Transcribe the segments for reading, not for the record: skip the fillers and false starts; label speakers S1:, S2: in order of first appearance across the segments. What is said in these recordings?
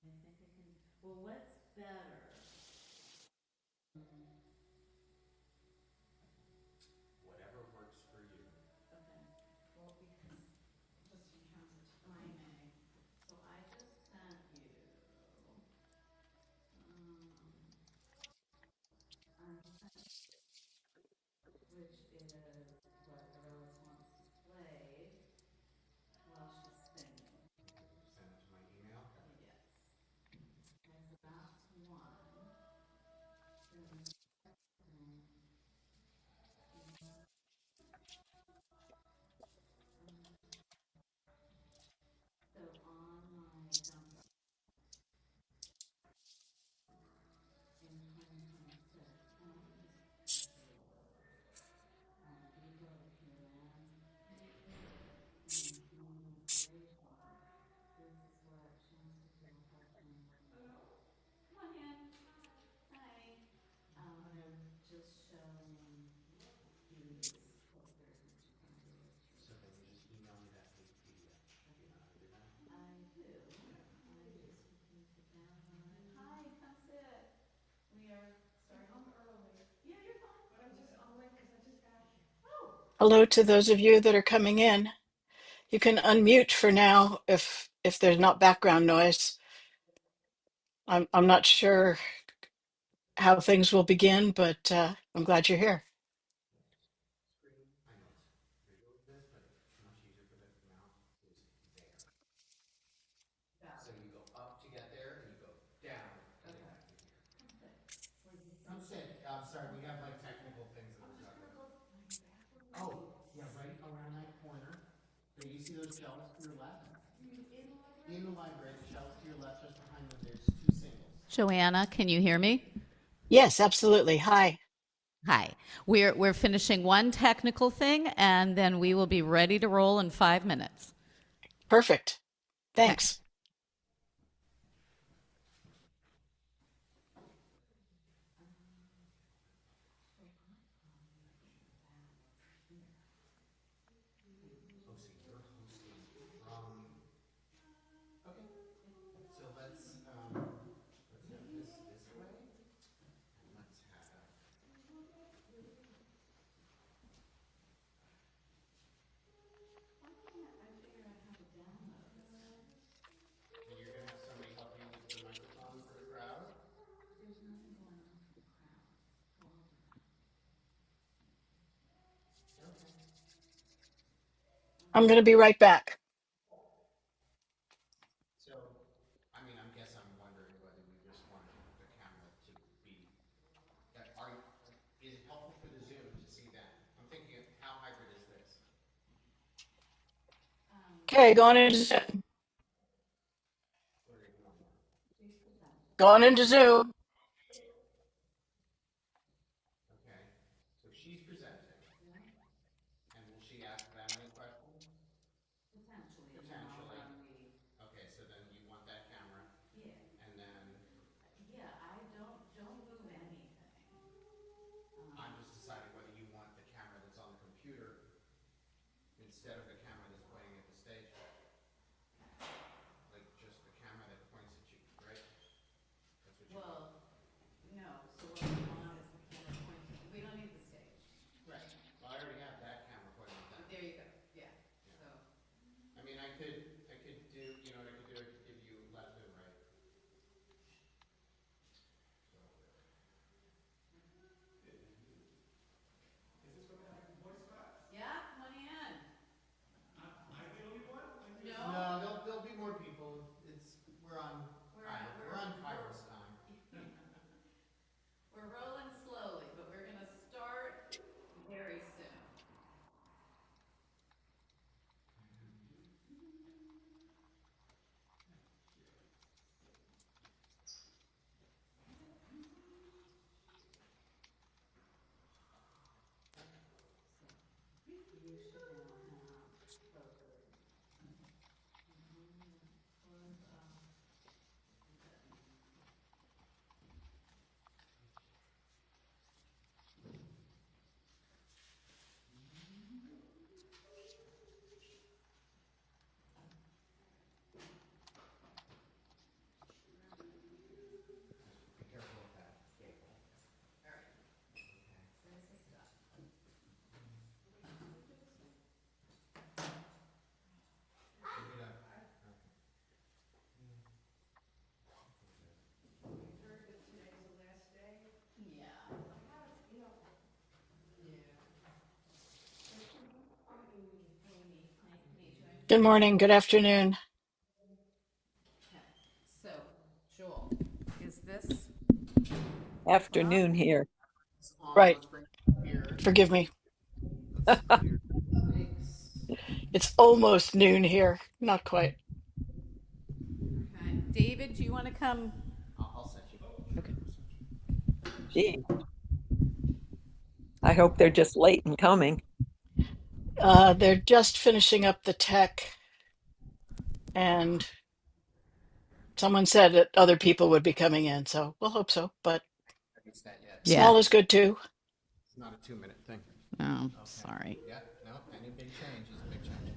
S1: I think I can. Well, what's better?
S2: Whatever works for you.
S1: Okay. Well, because just in terms of timing, so I just sent you, um, which is what Arelis wants displayed while she's singing.
S2: Send it to my email.
S1: Yes. Okay, so that's one. Then the second, so on my dump drive in 2026, and let me just show you a little bit. If you go to PLN and community inspiration, this is what Chance to Feel Healthy. Hello. Come on in. Hi. Just showing these posters and she's gonna read it through.
S2: So then you just email me that PDF. Do you know how to do that?
S1: I do. I just looking to download it. Hi, come sit. We are starting. I'm early. Yeah, you're fine. But I'm late because I just got here. Oh.
S3: Hello to those of you that are coming in. You can unmute for now if there's not background noise. I'm not sure how things will begin, but I'm glad you're here.
S2: Screen. I know it's visual this, but it's much easier for the mouse is there.
S1: Got
S2: So
S1: it.
S2: you go up to get there and you go down to get back to here.
S1: Come sit. Where you
S2: Come sit. I'm sorry, we have like technical things that we're talking about. Oh, yeah, right around that corner. There, you see those shelves to your left? In the library, the shelves to your left, just behind them, there's two singles.
S1: Joanna, can you hear me?
S3: Yes, absolutely. Hi.
S1: Hi. We're finishing one technical thing and then we will be ready to roll in 5 minutes.
S3: Perfect.
S1: Okay.
S3: Thanks.
S2: Oh, so you're hosting from. Okay. So let's have this way, and let's have.
S1: Why can't I figure out how to download this?
S2: And you're gonna have somebody help you with the microphone for the crowd.
S1: There's nothing going on for the crowd. Hold on.
S2: Okay.
S3: I'm going to be right back.
S2: So, I mean, I'm wondering whether we just want the camera to be. Is it helpful for the Zoom to see them? I'm thinking, how hybrid is this?
S3: Okay, going into Zoom.
S2: What are you doing?
S3: Going into Zoom.
S2: Okay. So she's presenting, and will she ask them any questions?
S1: Potentially.
S2: Potentially. Okay, so then you want that camera,
S1: Yeah.
S2: and then
S1: Yeah, I don't move anything.
S2: I'm just deciding whether you want the camera that's on the computer instead of the camera that's pointing at the stage. Like just the camera that points at you, right? That's what you want.
S1: Well, no. So what we want is the camera pointing. We don't need the stage.
S2: Right. Well, I already have that camera pointing at them.
S1: There you go. Yeah.
S2: Yeah.
S1: So.
S2: I mean, I could do, you know what I could do? I could give you left and right. So. Is this what the voice box?
S1: Yeah, come on in.
S2: Am I the only one?
S1: No.
S2: No, there'll be more people. We're on Kairos time.
S1: We're rolling slowly, but we're gonna start very soon.
S3: Good morning, good afternoon.
S1: So, Joel, is this up?
S4: Afternoon here.
S2: It's on.
S3: Right,
S2: Let's bring it here.
S3: forgive me.
S2: Let's clear the mics.
S3: It's almost noon here. Not quite.
S1: Okay. David, do you want to come?
S2: I'll set you.
S1: Okay.
S4: Gee, I hope they're just late in coming.
S3: They're just finishing up the tech, and someone said that other people would be coming in, so we'll hope so. But
S2: It's that yet.
S1: Yeah.
S3: small is good too.
S2: It's not a 2-minute thing.
S1: Oh,
S2: Okay.
S1: sorry.
S2: Yeah. No. Any big change is a big change.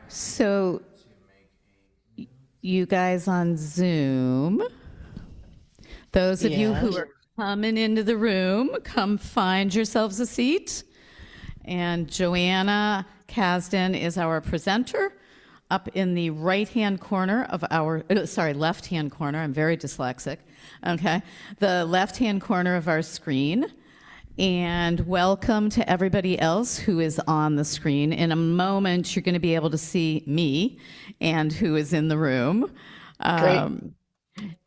S1: So,
S2: To make a.
S1: you guys on Zoom, those of you who
S3: Yes.
S1: are coming into the room, come find yourselves a seat. And Joanna Kasdan is our presenter up in the right-hand corner of our, left-hand corner. I'm very dyslexic. Okay. The left-hand corner of our screen. And welcome to everybody else who is on the screen. In a moment, you're going to be able to see me and who is in the room.
S3: Great.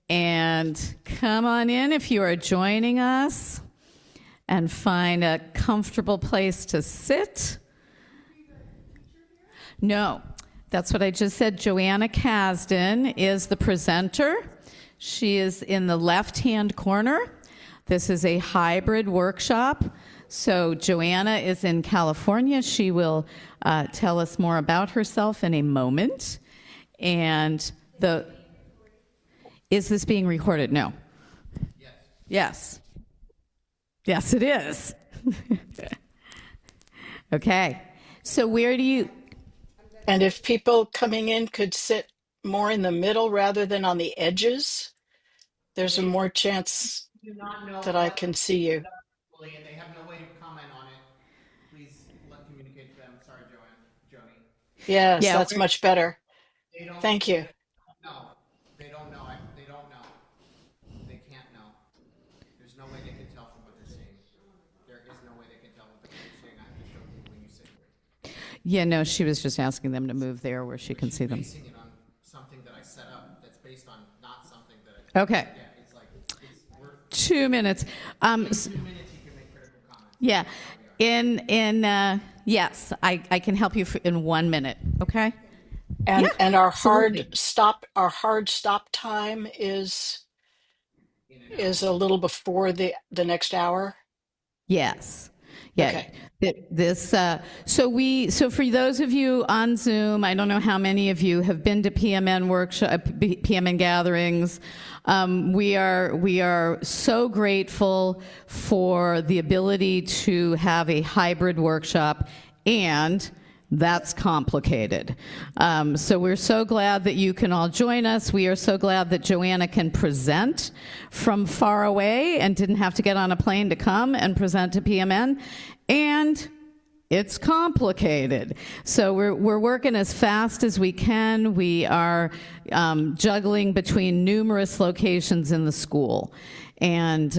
S1: And come on in if you are joining us and find a comfortable place to sit. No, that's what I just said. Joanna Kasdan is the presenter. She is in the left-hand corner. This is a hybrid workshop. So Joanna is in California. She will tell us more about herself in a moment. And is this being recorded? No. Yes. Yes, it is. Okay. So where do you...
S3: And if people coming in could sit more in the middle rather than on the edges, there's a more chance
S2: Do not know
S3: that I
S2: what
S3: can see you.
S2: fully, and they have no way to comment on it. Please communicate to them. Sorry, Joni.
S3: Yes,
S1: Yeah,
S3: that's much better.
S2: They don't.
S3: Thank you.
S2: No, they don't know. They don't know. They can't know. There's no way they can tell from what they're seeing. There is no way they can tell what they're seeing. I have to show you when you sit here.
S1: Yeah, no, she was just asking them to move there where she can see them.
S2: Basing it on something that I set up. That's based on not something that I.
S1: Okay.
S2: Yeah, it's like we're
S1: 2 minutes.
S2: 2 minutes. You can make critical comments.
S1: Yeah. Yes, I can help you in 1 minute. Okay.
S3: And
S1: Yeah,
S3: and
S1: absolutely.
S3: our hard stop time is a little before the next hour.
S1: Yes. Yeah.
S3: Okay.
S1: So for those of you on Zoom, I don't know how many of you have been to PMN workshop, PMN gatherings. We are so grateful for the ability to have a hybrid workshop, and that's complicated. So we're so glad that you can all join us. We are so glad that Joanna can present from far away and didn't have to get on a plane to come and present to PMN. And it's complicated. So we're working as fast as we can. We are juggling between numerous locations in the school. And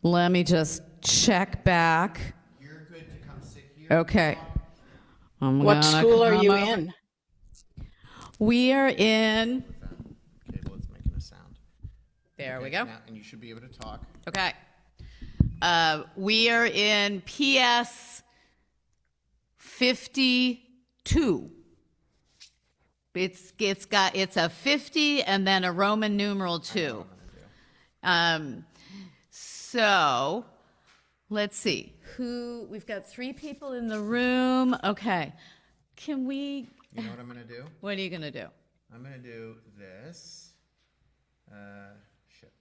S1: let me just check back.
S2: You're good to come sit here.
S1: Okay.
S3: What
S1: gonna
S3: school are
S1: come
S3: you
S1: over.
S3: in?
S1: We are in.
S2: Cable is making a sound.
S1: There we go.
S2: Now, and you should be able to talk.
S1: Okay. We are in PS 52. It's a 50 and then a Roman numeral 2. So let's see. We've got 3 people in the room. Okay. Can we,
S2: You know what I'm gonna do?
S1: what are you going to do?
S2: I'm gonna do this. Shit.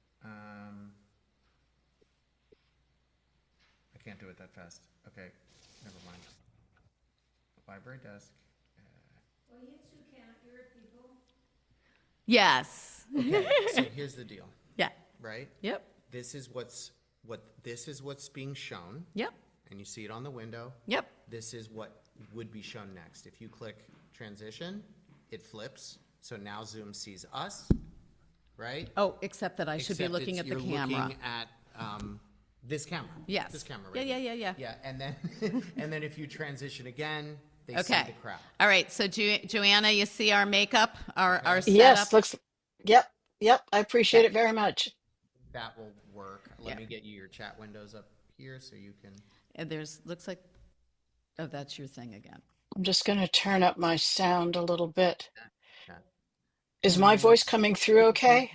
S2: I can't do it that fast. Okay, never mind. Library desk.
S1: Yes.
S2: Okay, so here's the deal,
S1: Yeah.
S2: right?
S1: Yep.
S2: This is what's being shown,
S1: Yep.
S2: and you see it on the window.
S1: Yep.
S2: This is what would be shown next. If you click transition, it flips. So now Zoom sees us, right?
S1: Oh, except that I should be
S2: Except
S1: looking at the
S2: you're
S1: camera.
S2: looking at this camera.
S1: Yes.
S2: This camera
S1: Yeah,
S2: right
S1: yeah,
S2: here.
S1: yeah, yeah.
S2: Yeah, and then and then if you transition again, They see the crowd.
S5: All right. So, Joanna, you see our makeup, our
S3: Yes,
S5: setup?
S3: looks, yep, yep. I appreciate
S5: Okay.
S3: it very much.
S2: That will work. Let
S5: Yeah.
S2: me get you your chat windows up here so you can.
S5: And looks like, oh, that's your thing again.
S3: I'm just going to turn up my sound a little bit.
S2: Yeah.
S3: Is my voice coming through okay?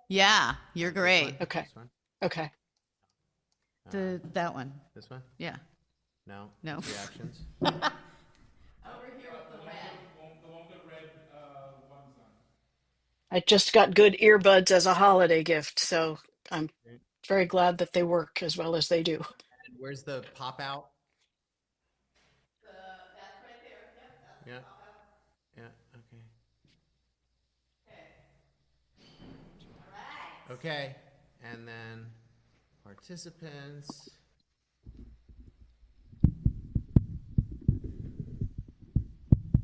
S5: Yeah, you're great.
S3: Okay.
S2: This one?
S3: Okay.
S5: That one.
S2: This one?
S5: Yeah.
S2: No.
S5: No.
S2: Reactions.
S5: Over here with the red.
S3: I just got good earbuds as a holiday gift, so I'm very glad that they work as well as they do.
S2: And where's the pop out?
S5: That's right there. Yep, that's
S2: Yeah.
S5: the pop out.
S2: Yeah. Okay.
S5: Okay. All right.
S2: Okay. And then participants.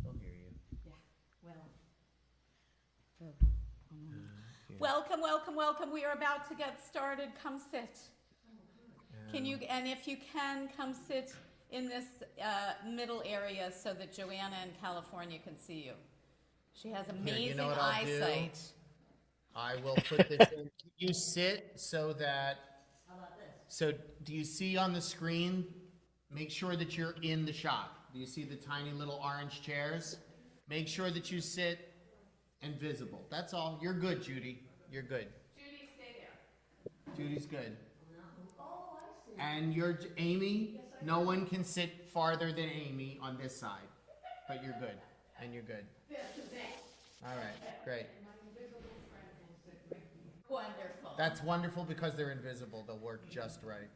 S2: They'll hear you.
S5: Yeah. Welcome, welcome, welcome. We are about to get started. Come sit. And if you can, come sit in this middle area so that Joanna in California can see you. She has amazing
S2: you know what I'll do?
S5: eyesight.
S2: I will put this in. Can you sit so that. How about this? So, do you see on the screen? Make sure that you're in the shot. Do you see the tiny little orange chairs? Make sure that you sit and visible. That's all. You're good, Judy. You're good.
S5: Judy, stay there.
S2: Judy's good. Oh, I see. And you're Amy. No one can sit farther than Amy on this side, but you're good. And you're good. All right, great.
S5: Wonderful.
S2: That's wonderful because they're invisible. They'll work just right.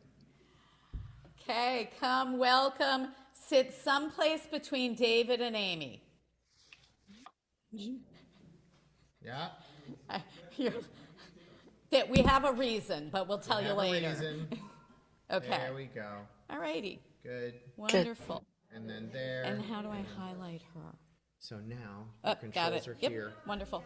S5: Okay, come, welcome. Sit someplace between David and Amy.
S2: Yeah.
S5: That we have a reason, but we'll tell you
S2: Have a
S5: later.
S2: reason.
S5: Okay.
S2: There we go.
S5: All righty.
S2: Good.
S5: Wonderful.
S2: And then there.
S5: And how do I highlight her?
S2: So now
S5: Oh,
S2: your
S5: got
S2: controls
S5: it.
S2: are
S5: Yep.
S2: here.
S5: Wonderful.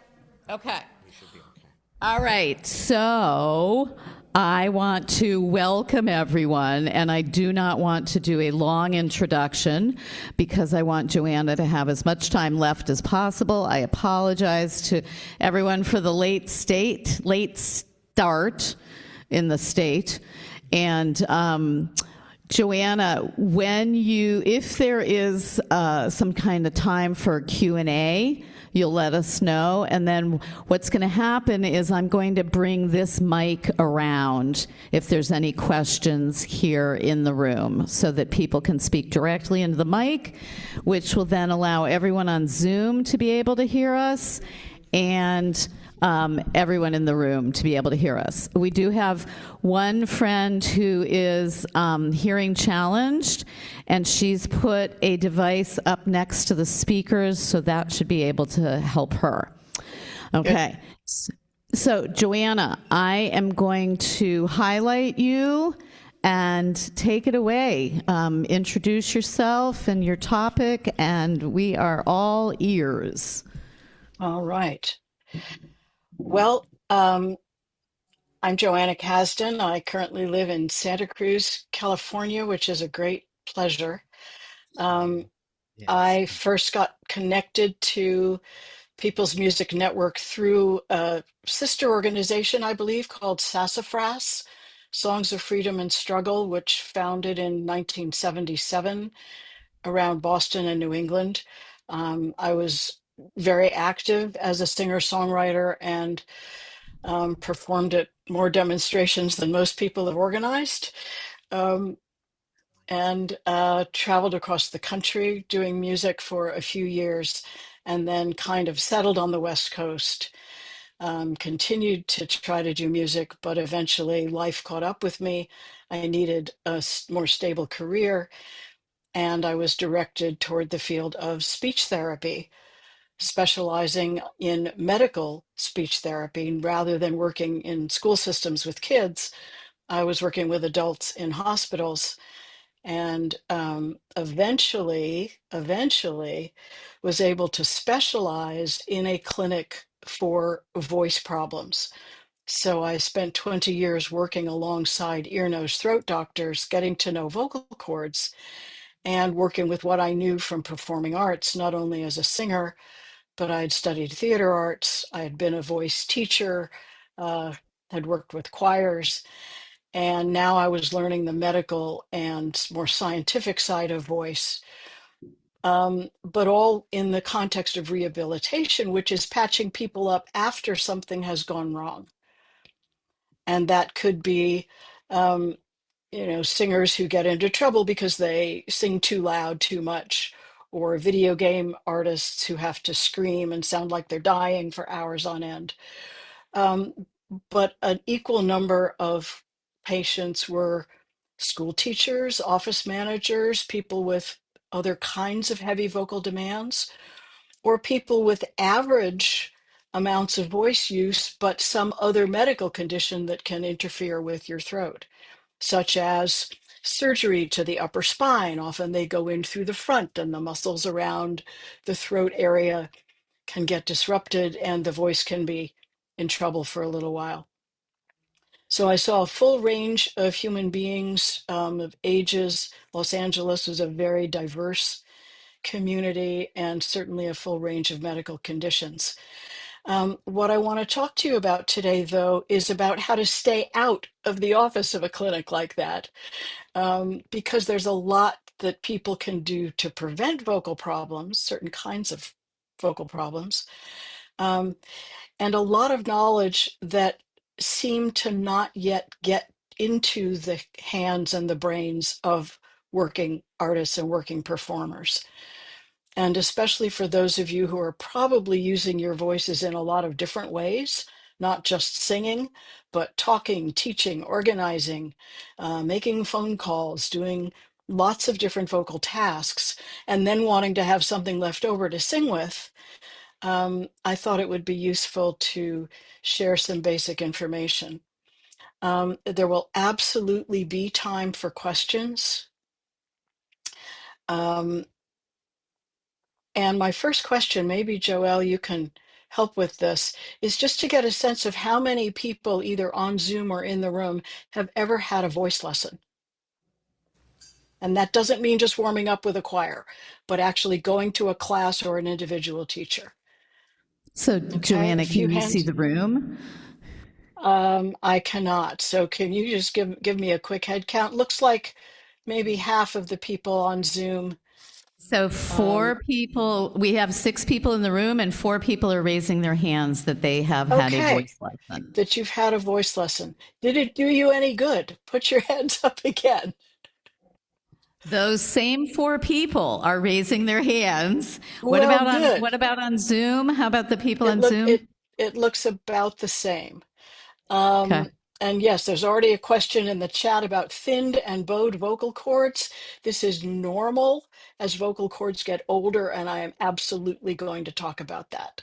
S5: Okay.
S2: You should be okay.
S5: All right, so I want to welcome everyone, and I do not want to do a long introduction because I want Joanna to have as much time left as possible. I apologize to everyone for the late start in the state. And Joanna, if there is some kind of time for Q&A, you'll let us know. And then what's going to happen is I'm going to bring this mic around if there's any questions here in the room so that people can speak directly into the mic, which will then allow everyone on Zoom to be able to hear us and everyone in the room to be able to hear us. We do have one friend who is hearing challenged, and she's put a device up next to the speakers, so that should be able to help her. Okay. So, Joanna, I am going to highlight you and take it away. Introduce yourself and your topic, and we are all ears.
S3: All right. Well, I'm Joanna Kasdan. I currently live in Santa Cruz, California, which is a great pleasure.
S2: Yes.
S3: I first got connected to People's Music Network through a sister organization, I believe, called Sassafras, Songs of Freedom and Struggle, which founded in 1977 around Boston and New England. I was very active as a singer-songwriter and performed at more demonstrations than most people have organized, and traveled across the country doing music for a few years, and then kind of settled on the West Coast. Continued to try to do music, but eventually life caught up with me. I needed a more stable career, and I was directed toward the field of speech therapy, specializing in medical speech therapy rather than working in school systems with kids. I was working with adults in hospitals, and eventually was able to specialize in a clinic for voice problems. So I spent 20 years working alongside ear, nose, throat doctors, getting to know vocal cords. and working with what I knew from performing arts, not only as a singer, but I had studied theater arts. I had been a voice teacher, uh, had worked with choirs, and now I was learning the medical and more scientific side of voice, but all in the context of rehabilitation, which is patching people up after something has gone wrong. And that could be, um, singers who get into trouble because they sing too loud too much, or video game artists who have to scream and sound like they're dying for hours on end. But an equal number of patients were school teachers, office managers, people with other kinds of heavy vocal demands, or people with average amounts of voice use, but some other medical condition that can interfere with your throat, such as surgery to the upper spine. Often they go in through the front, and the muscles around the throat area can get disrupted, and the voice can be in trouble for a little while. So I saw a full range of human beings, of ages. Los Angeles was a very diverse community, and certainly a full range of medical conditions. What I want to talk to you about today, though, is about how to stay out of the office of a clinic like that, because there's a lot that people can do to prevent vocal problems, certain kinds of vocal problems, um, and a lot of knowledge that seem to not yet get into the hands and the brains of working artists and working performers. And especially for those of you who are probably using your voices in a lot of different ways, not just singing, but talking, teaching, organizing, making phone calls, doing lots of different vocal tasks, and then wanting to have something left over to sing with, I thought it would be useful to share some basic information. There will absolutely be time for questions. Um, And my first question, maybe Joelle, you can help with this, is just to get a sense of how many people, either on Zoom or in the room, have ever had a voice lesson. And that doesn't mean just warming up with a choir, but actually going to a class or an individual teacher.
S5: So,
S3: Okay, a
S5: Joanna,
S3: few
S5: can you see
S3: hands.
S5: the room?
S3: I cannot. So can you just give me a quick head count? Looks like maybe half of the people on Zoom.
S5: So,
S3: Um,
S5: we have 6 people in the room, and 4 people are raising their hands that they have had a
S3: okay,
S5: voice lesson.
S3: that you've had a voice lesson. Did it do you any good? Put your hands up again.
S5: Those same 4 people are raising their hands.
S3: Well, good.
S5: What about on Zoom? How about the people
S3: It
S5: on
S3: look
S5: Zoom?
S3: it looks about the same.
S5: Okay.
S3: And yes, there's already a question in the chat about thinned and bowed vocal cords. This is normal as vocal cords get older, and I am absolutely going to talk about that,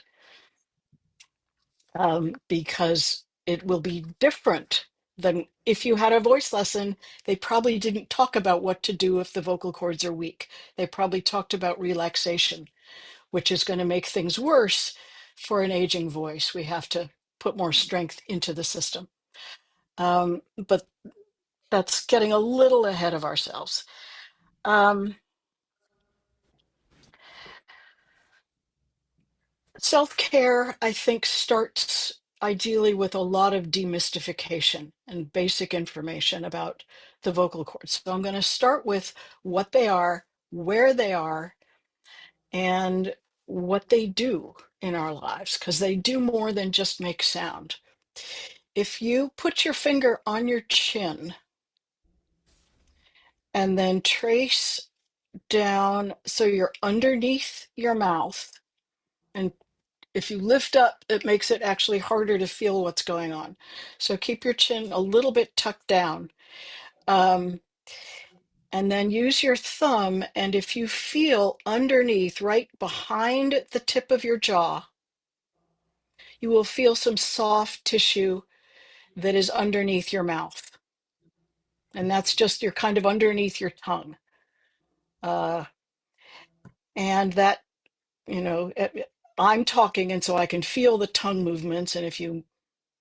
S3: because it will be different than if you had a voice lesson. They probably didn't talk about what to do if the vocal cords are weak. They probably talked about relaxation, which is going to make things worse for an aging voice. We have to put more strength into the system. But that's getting a little ahead of ourselves. Um, Self-care, I think, starts ideally with a lot of demystification and basic information about the vocal cords. So I'm going to start with what they are, where they are, and what they do in our lives, because they do more than just make sound. If you put your finger on your chin and then trace down so you're underneath your mouth, and if you lift up, it makes it actually harder to feel what's going on. So keep your chin a little bit tucked down. Um, and then use your thumb, and if you feel underneath, right behind the tip of your jaw, you will feel some soft tissue that is underneath your mouth. And that's just you're kind of underneath your tongue. Uh, and that, I'm talking, and so I can feel the tongue movements. And if you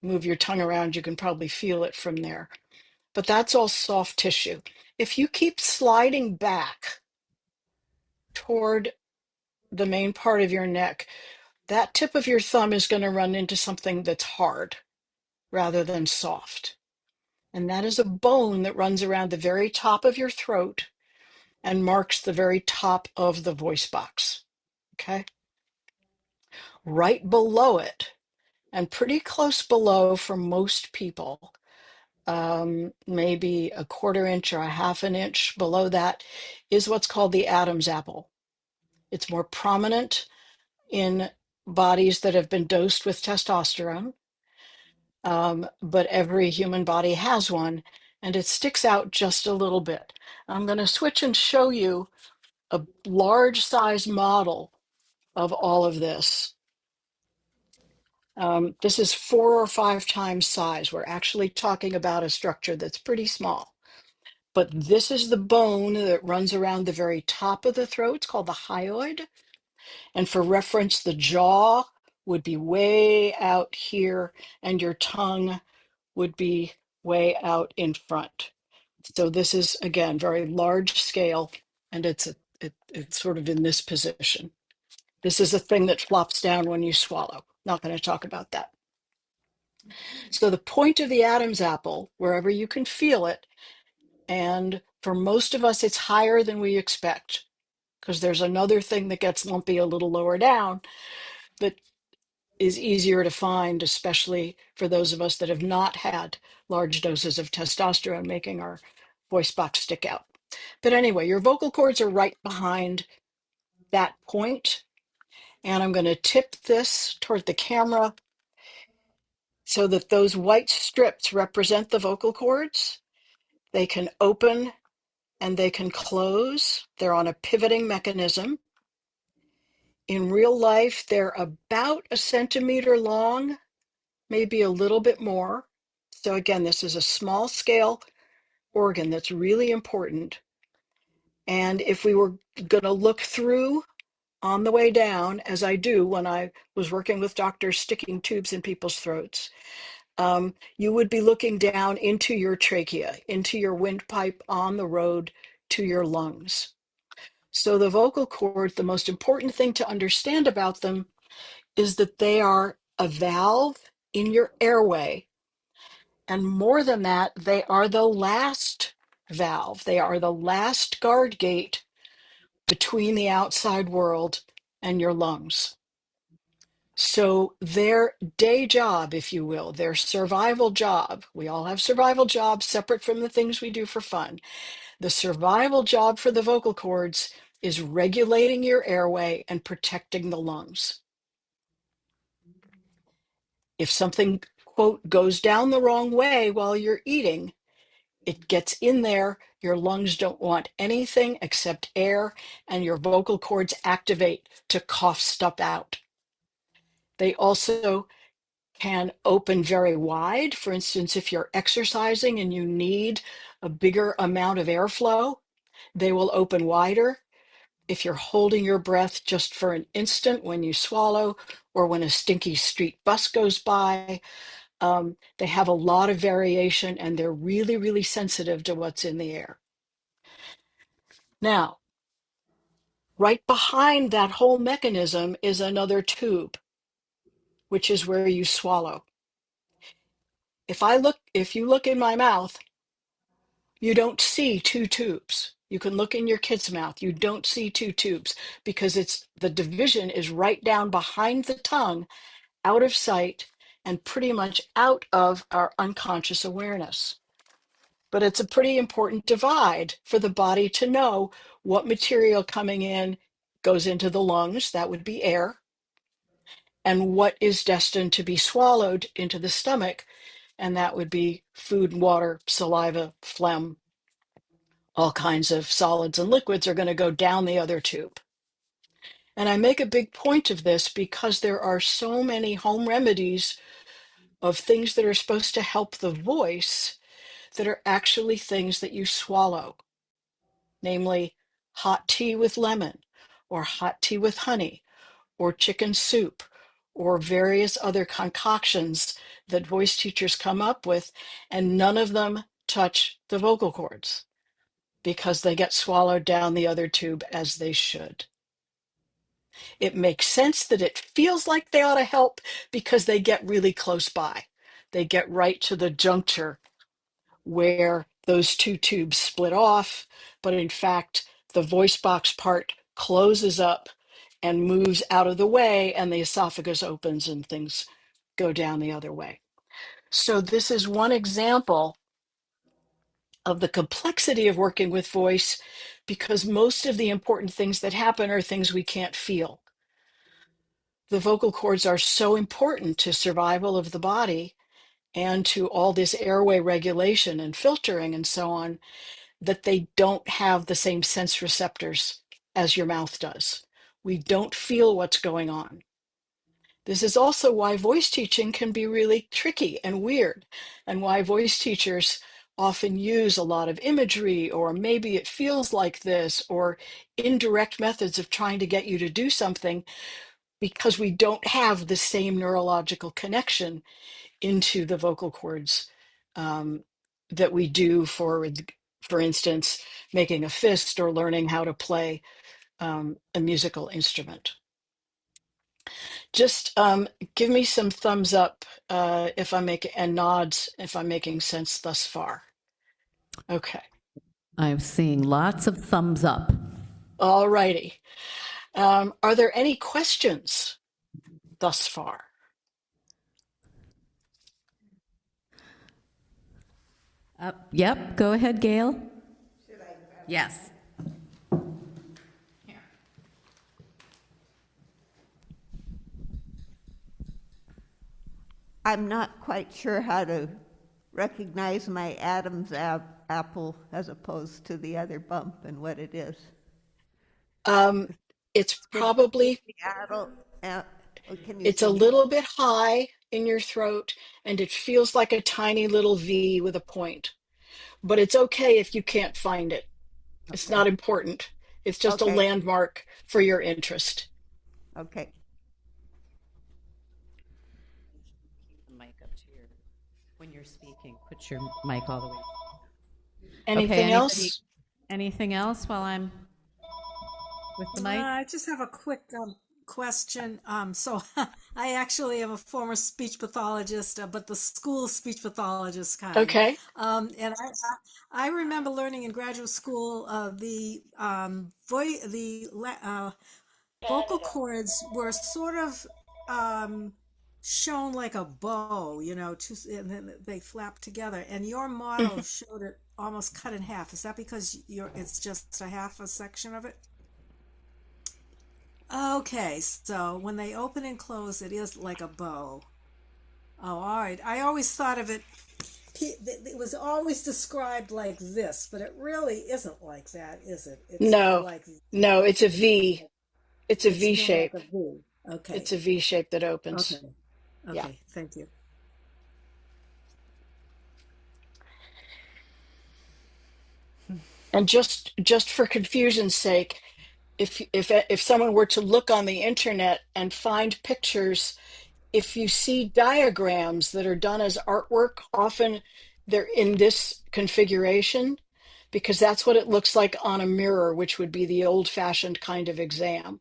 S3: move your tongue around, you can probably feel it from there. But that's all soft tissue. If you keep sliding back toward the main part of your neck, that tip of your thumb is going to run into something that's hard rather than soft. And that is a bone that runs around the very top of your throat and marks the very top of the voice box. Okay? Right below it, and pretty close below for most people, maybe a quarter inch or a half an inch below that, is what's called the Adam's apple. It's more prominent in bodies that have been dosed with testosterone, but every human body has one, and it sticks out just a little bit. I'm going to switch and show you a large size model of all of this. This is 4 or 5 times size. We're actually talking about a structure that's pretty small. But this is the bone that runs around the very top of the throat. It's called the hyoid. And for reference, the jaw would be way out here, and your tongue would be way out in front. So this is, again, very large scale, and it's sort of in this position. This is a thing that flops down when you swallow. Not going to talk about that. So the point of the Adam's apple, wherever you can feel it, and for most of us, it's higher than we expect, because there's another thing that gets lumpy a little lower down that is easier to find, especially for those of us that have not had large doses of testosterone making our voice box stick out. But anyway, your vocal cords are right behind that point, and I'm going to tip this toward the camera so that those white strips represent the vocal cords. They can open and they can close. They're on a pivoting mechanism. In real life, they're about a centimeter long, maybe a little bit more. So again, this is a small scale organ that's really important. And if we were going to look through on the way down, as I do when I was working with doctors sticking tubes in people's throats, you would be looking down into your trachea, into your windpipe on the road to your lungs. So the vocal cord, the most important thing to understand about them is that they are a valve in your airway. And more than that, they are the last valve. They are the last guard gate between the outside world and your lungs. So their day job, if you will, their survival job, we all have survival jobs separate from the things we do for fun. The survival job for the vocal cords is regulating your airway and protecting the lungs. If something, quote, goes down the wrong way while you're eating, it gets in there, your lungs don't want anything except air, and your vocal cords activate to cough stuff out. They also can open very wide. For instance, if you're exercising and you need a bigger amount of airflow, they will open wider. If you're holding your breath just for an instant when you swallow, or when a stinky street bus goes by, they have a lot of variation, and they're really, really sensitive to what's in the air. Now, right behind that whole mechanism is another tube, which is where you swallow. If you look in my mouth, you don't see 2 tubes. You can look in your kid's mouth. You don't see 2 tubes because the division is right down behind the tongue, out of sight, and pretty much out of our unconscious awareness. But it's a pretty important divide for the body to know what material coming in goes into the lungs, that would be air, and what is destined to be swallowed into the stomach, and that would be food, water, saliva, phlegm. All kinds of solids and liquids are going to go down the other tube. And I make a big point of this because there are so many home remedies of things that are supposed to help the voice that are actually things that you swallow, namely hot tea with lemon, or hot tea with honey, or chicken soup, or various other concoctions that voice teachers come up with, and none of them touch the vocal cords. because they get swallowed down the other tube as they should. It makes sense that it feels like they ought to help because they get really close by. They get right to the juncture where those two tubes split off, but in fact, the voice box part closes up and moves out of the way, and the esophagus opens and things go down the other way. So, this is one example of the complexity of working with voice because most of the important things that happen are things we can't feel. The vocal cords are so important to survival of the body and to all this airway regulation and filtering and so on that they don't have the same sense receptors as your mouth does. We don't feel what's going on. This is also why voice teaching can be really tricky and weird, and why voice teachers often use a lot of imagery, or maybe it feels like this, or indirect methods of trying to get you to do something, because we don't have the same neurological connection into the vocal cords that we do for instance, making a fist or learning how to play a musical instrument. Just give me some thumbs up if I'm making, and nods if I'm making sense thus far. Okay.
S5: I'm seeing lots of thumbs up.
S3: All righty. Are there any questions thus far?
S5: Yep, go ahead, Gail. Yes.
S6: I'm not quite sure how to recognize my Adam's apple as opposed to the other bump and what it is.
S3: It's probably,
S6: Seattle, can you
S3: it's a little bit high in your throat, and it feels like a tiny little V with a point. But it's okay if you can't find it. It's not important. It's just a
S6: Okay.
S3: landmark for your interest.
S6: Okay.
S5: The mic up to your, when you're speaking, put your mic all the way.
S3: Anything else?
S5: Anything else while I'm with the mic?
S1: I just have a quick question. So I actually am a former speech pathologist, but the school speech pathologist kind.
S3: Okay.
S1: And I remember learning in graduate school vocal cords were sort of shown like a bow, and then they flap together. And your model showed it almost cut in half. Is that because it's just a half a section of it? Okay, so when they open and close, it is like a bow. Oh, all right. I always thought of it, it was always described like this, but it really isn't like that, is it? It's more
S3: No,
S1: like,
S3: no, it's a V. It's a V
S1: more like
S3: shape.
S1: a V. Okay.
S3: It's a V shape that opens.
S1: Okay.
S3: Yeah.
S1: Okay. Thank you.
S3: And just for confusion's sake, if someone were to look on the internet and find pictures, if you see diagrams that are done as artwork, often they're in this configuration because that's what it looks like on a mirror, which would be the old-fashioned kind of exam.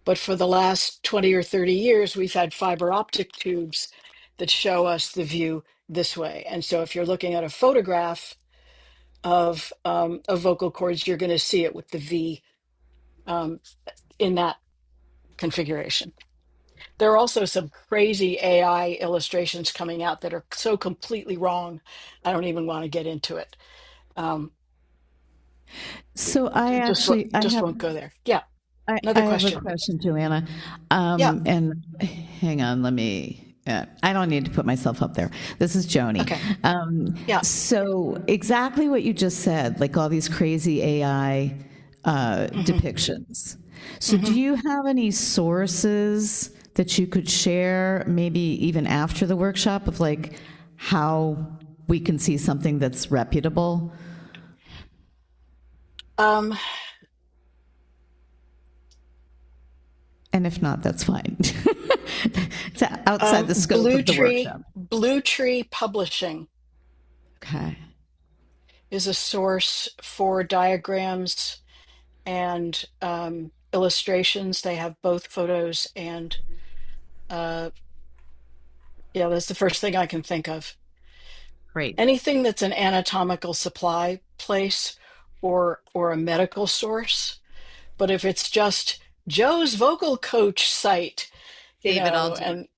S3: But for the last 20 or 30 years, we've had fiber optic tubes that show us the view this way. And so if you're looking at a photograph of vocal cords, you're going to see it with the V in that configuration. There are also some crazy AI illustrations coming out that are so completely wrong, I don't even want to get into it.
S5: So I
S3: Won't go there. Yeah. Another
S5: I
S3: question.
S5: have a question, Joanna.
S3: Yeah.
S5: And hang on, let me. I don't need to put myself up there. This is Joni.
S3: Okay. Yeah.
S5: So exactly what you just said, like all these crazy AI depictions. So do you have any sources that you could share, maybe even after the workshop, of like how we can see something that's reputable? And if not, that's fine. It's outside the scope of the workshop.
S3: Blue Tree Publishing
S5: Okay.
S3: is a source for diagrams and illustrations. They have both photos and yeah, that's the first thing I can think of.
S7: Great.
S3: Anything that's an anatomical supply place or a medical source. But if it's just Joe's vocal coach site,
S7: David, I'll do.
S3: and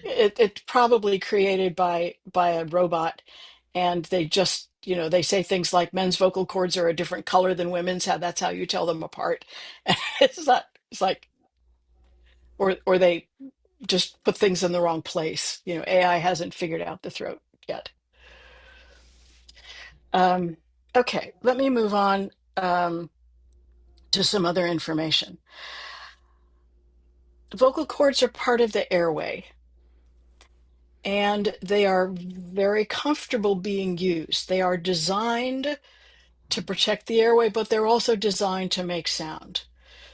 S3: it's probably created by a robot, and they just they say things like men's vocal cords are a different color than women's. How that's how you tell them apart. It's not. It's like or they just put things in the wrong place. AI hasn't figured out the throat yet. Okay, let me move on to some other information. Vocal cords are part of the airway, and they are very comfortable being used. They are designed to protect the airway, but they're also designed to make sound.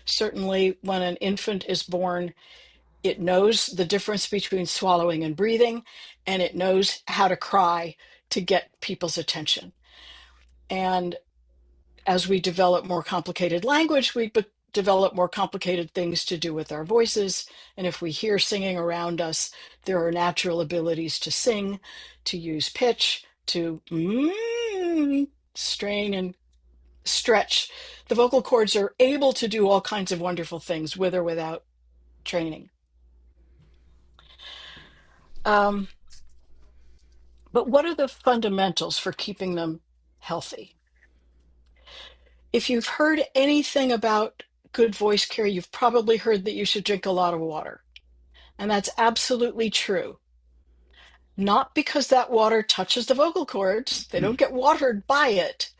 S3: Certainly, when an infant is born, it knows the difference between swallowing and breathing, and it knows how to cry to get people's attention. And as we develop more complicated language, we develop more complicated things to do with our voices. And if we hear singing around us, there are natural abilities to sing, to use pitch, to strain and stretch. The vocal cords are able to do all kinds of wonderful things with or without training. But what are the fundamentals for keeping them healthy? If you've heard anything about good voice care, you've probably heard that you should drink a lot of water. And that's absolutely true. Not because that water touches the vocal cords, they don't get watered by it,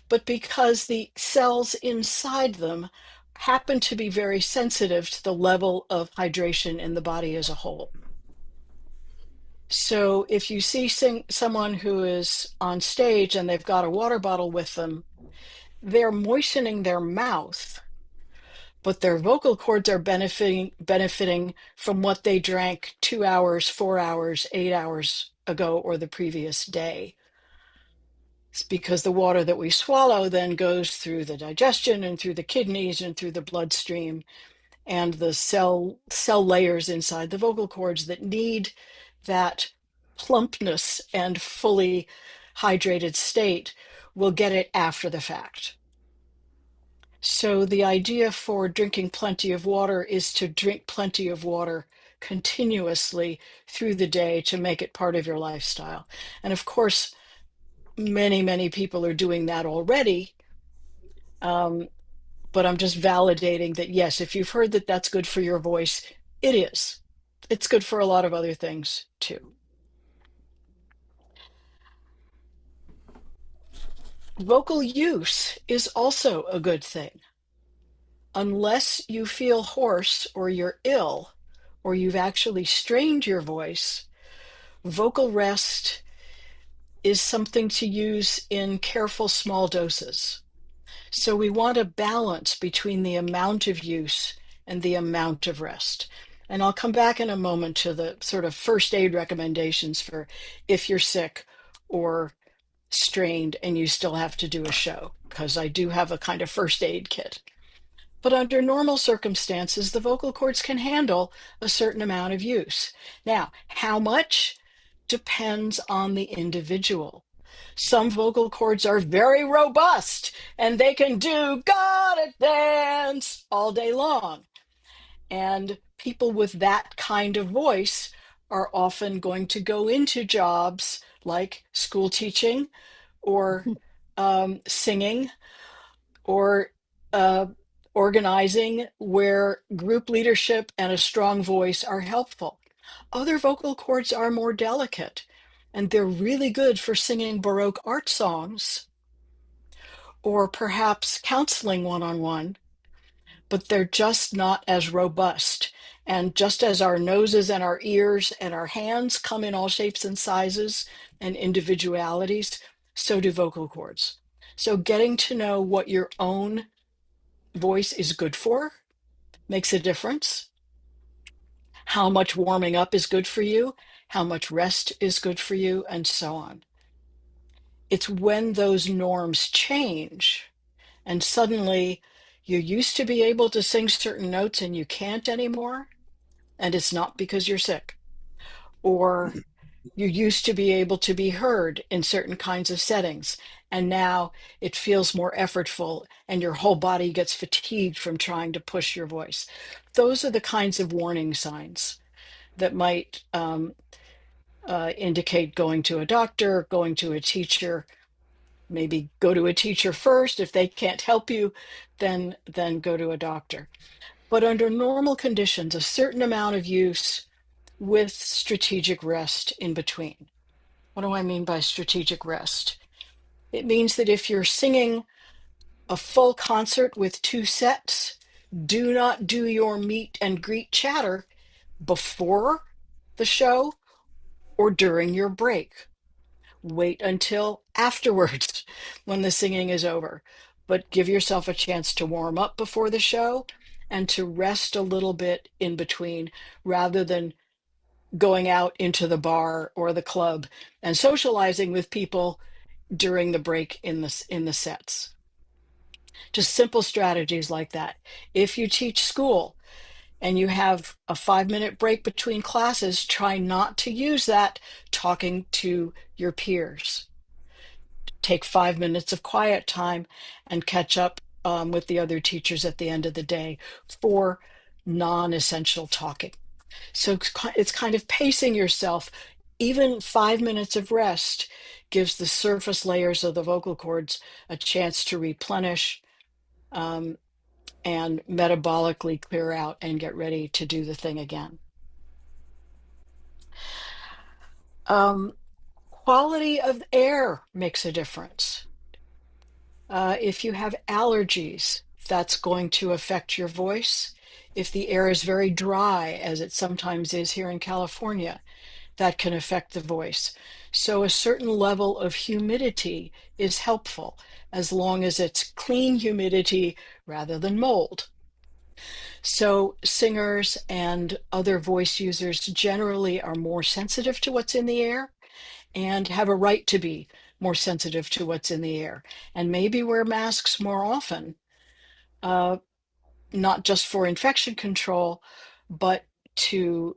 S3: but because the cells inside them happen to be very sensitive to the level of hydration in the body as a whole. So if you see someone who is on stage and they've got a water bottle with them, they're moistening their mouth, but their vocal cords are benefiting from what they drank 2 hours, 4 hours, 8 hours ago or the previous day. It's because the water that we swallow then goes through the digestion and through the kidneys and through the bloodstream and the cell layers inside the vocal cords that need that plumpness and fully hydrated state will get it after the fact. So the idea for drinking plenty of water is to drink plenty of water continuously through the day to make it part of your lifestyle. And of course, many people are doing that already. But I'm just validating that, yes, if you've heard that that's good for your voice, it is. It's good for a lot of other things too. Vocal use is also a good thing. Unless you feel hoarse or you're ill or you've actually strained your voice, vocal rest is something to use in careful small doses. So we want a balance between the amount of use and the amount of rest. And I'll come back in a moment to the sort of first aid recommendations for if you're sick or strained and you still have to do a show, because I do have a kind of first aid kit. But under normal circumstances, the vocal cords can handle a certain amount of use. Now, how much depends on the individual. Some vocal cords are very robust and they can do gotta dance all day long. And people with that kind of voice are often going to go into jobs like school teaching or singing or organizing, where group leadership and a strong voice are helpful. Other vocal cords are more delicate, and they're really good for singing Baroque art songs or perhaps counseling one-on-one, but they're just not as robust. And just as our noses and our ears and our hands come in all shapes and sizes and individualities, so do vocal cords. So getting to know what your own voice is good for makes a difference. How much warming up is good for you, how much rest is good for you, and so on. It's when those norms change and suddenly you used to be able to sing certain notes and you can't anymore, and it's not because you're sick. Or you used to be able to be heard in certain kinds of settings, and now it feels more effortful and your whole body gets fatigued from trying to push your voice. Those are the kinds of warning signs that might indicate going to a doctor, going to a teacher. Maybe go to a teacher first. If they can't help you, then go to a doctor. But under normal conditions, a certain amount of use with strategic rest in between. What do I mean by strategic rest? It means that if you're singing a full concert with 2 sets, do not do your meet and greet chatter before the show or during your break. Wait until afterwards when the singing is over, but give yourself a chance to warm up before the show and to rest a little bit in between, rather than going out into the bar or the club and socializing with people during the break in the sets. Just simple strategies like that. If you teach school and you have a 5-minute break between classes, try not to use that talking to your peers. Take 5 minutes of quiet time and catch up with the other teachers at the end of the day for non-essential talking. So it's kind of pacing yourself. Even 5 minutes of rest gives the surface layers of the vocal cords a chance to replenish and metabolically clear out and get ready to do the thing again. Quality of air makes a difference. If you have allergies, that's going to affect your voice. If the air is very dry, as it sometimes is here in California, that can affect the voice. So a certain level of humidity is helpful, as long as it's clean humidity rather than mold. So singers and other voice users generally are more sensitive to what's in the air and have a right to be more sensitive to what's in the air, and maybe wear masks more often, not just for infection control, but to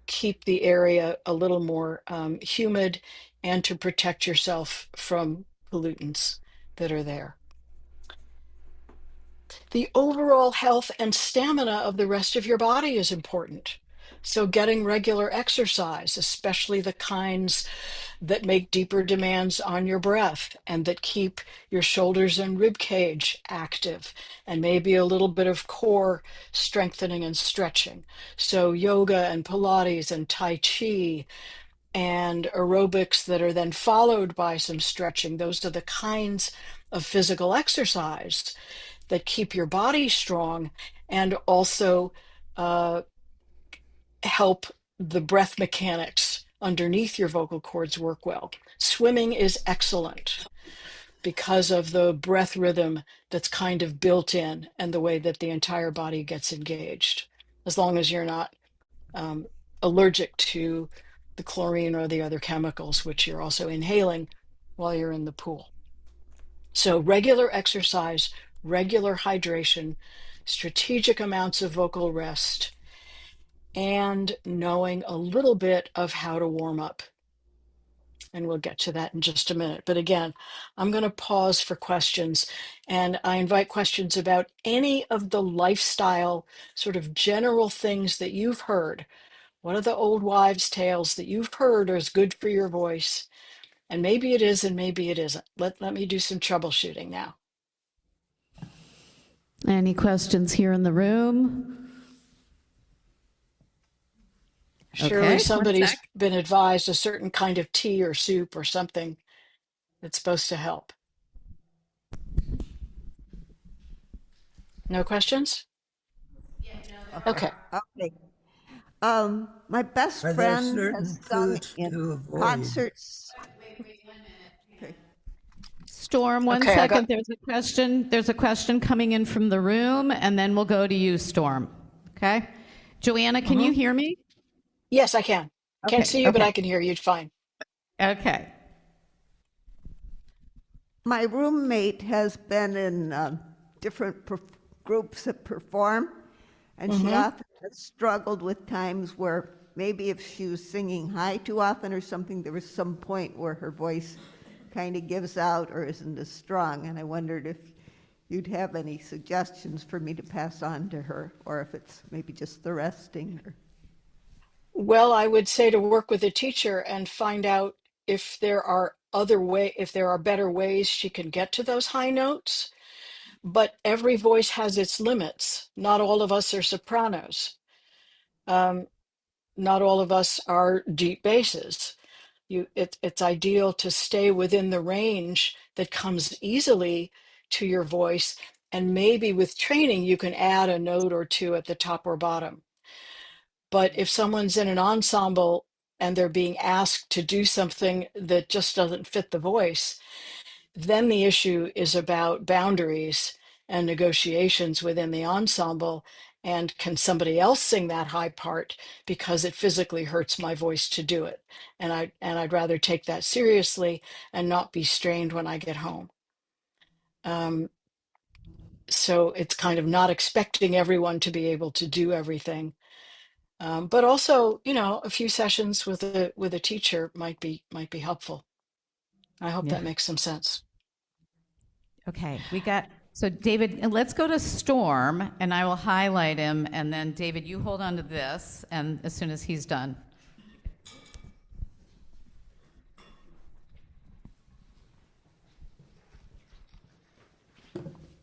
S3: keep the area a little more humid and to protect yourself from pollutants that are there. The overall health and stamina of the rest of your body is important. So getting regular exercise, especially the kinds that make deeper demands on your breath and that keep your shoulders and rib cage active, and maybe a little bit of core strengthening and stretching. So yoga and Pilates and Tai Chi and aerobics that are then followed by some stretching. Those are the kinds of physical exercise that keep your body strong and also help the breath mechanics underneath your vocal cords work well. Swimming is excellent because of the breath rhythm that's kind of built in and the way that the entire body gets engaged, as long as you're not allergic to the chlorine or the other chemicals, which you're also inhaling while you're in the pool. So regular exercise, regular hydration, strategic amounts of vocal rest, and knowing a little bit of how to warm up. And we'll get to that in just a minute. But again, I'm going to pause for questions, and I invite questions about any of the lifestyle sort of general things that you've heard. What are the old wives' tales that you've heard are as good for your voice? And maybe it is, and maybe it isn't. Let me do some troubleshooting now.
S5: Any questions here in the room?
S3: Surely somebody's been advised a certain kind of tea or soup or something that's supposed to help. No questions?
S6: Yeah, no. Okay. My best friend has sung in concerts. Wait 1 minute. Okay.
S5: Storm, one second. There's a question coming in from the room, and then we'll go to you, Storm. Okay. Joanna, can you hear me?
S3: Yes, I can. Can't see you, but I can hear you fine.
S5: Okay.
S6: My roommate has been in different groups that perform, and she often has struggled with times where maybe if she was singing high too often or something, there was some point where her voice kind of gives out or isn't as strong. And I wondered if you'd have any suggestions for me to pass on to her, or if it's maybe just the resting.
S3: Well, I would say to work with a teacher and find out if there are if there are better ways she can get to those high notes. But every voice has its limits. Not all of us are sopranos. Not all of us are deep basses. It's ideal to stay within the range that comes easily to your voice, and maybe with training you can add a note or two at the top or bottom. But if someone's in an ensemble and they're being asked to do something that just doesn't fit the voice, then the issue is about boundaries and negotiations within the ensemble. And can somebody else sing that high part because it physically hurts my voice to do it? And I'd rather take that seriously and not be strained when I get home. So it's kind of not expecting everyone to be able to do everything. But also, a few sessions with a teacher might be helpful. I hope that makes some sense.
S5: Okay, so David, let's go to Storm, and I will highlight him, and then David, you hold on to this, and as soon as he's done.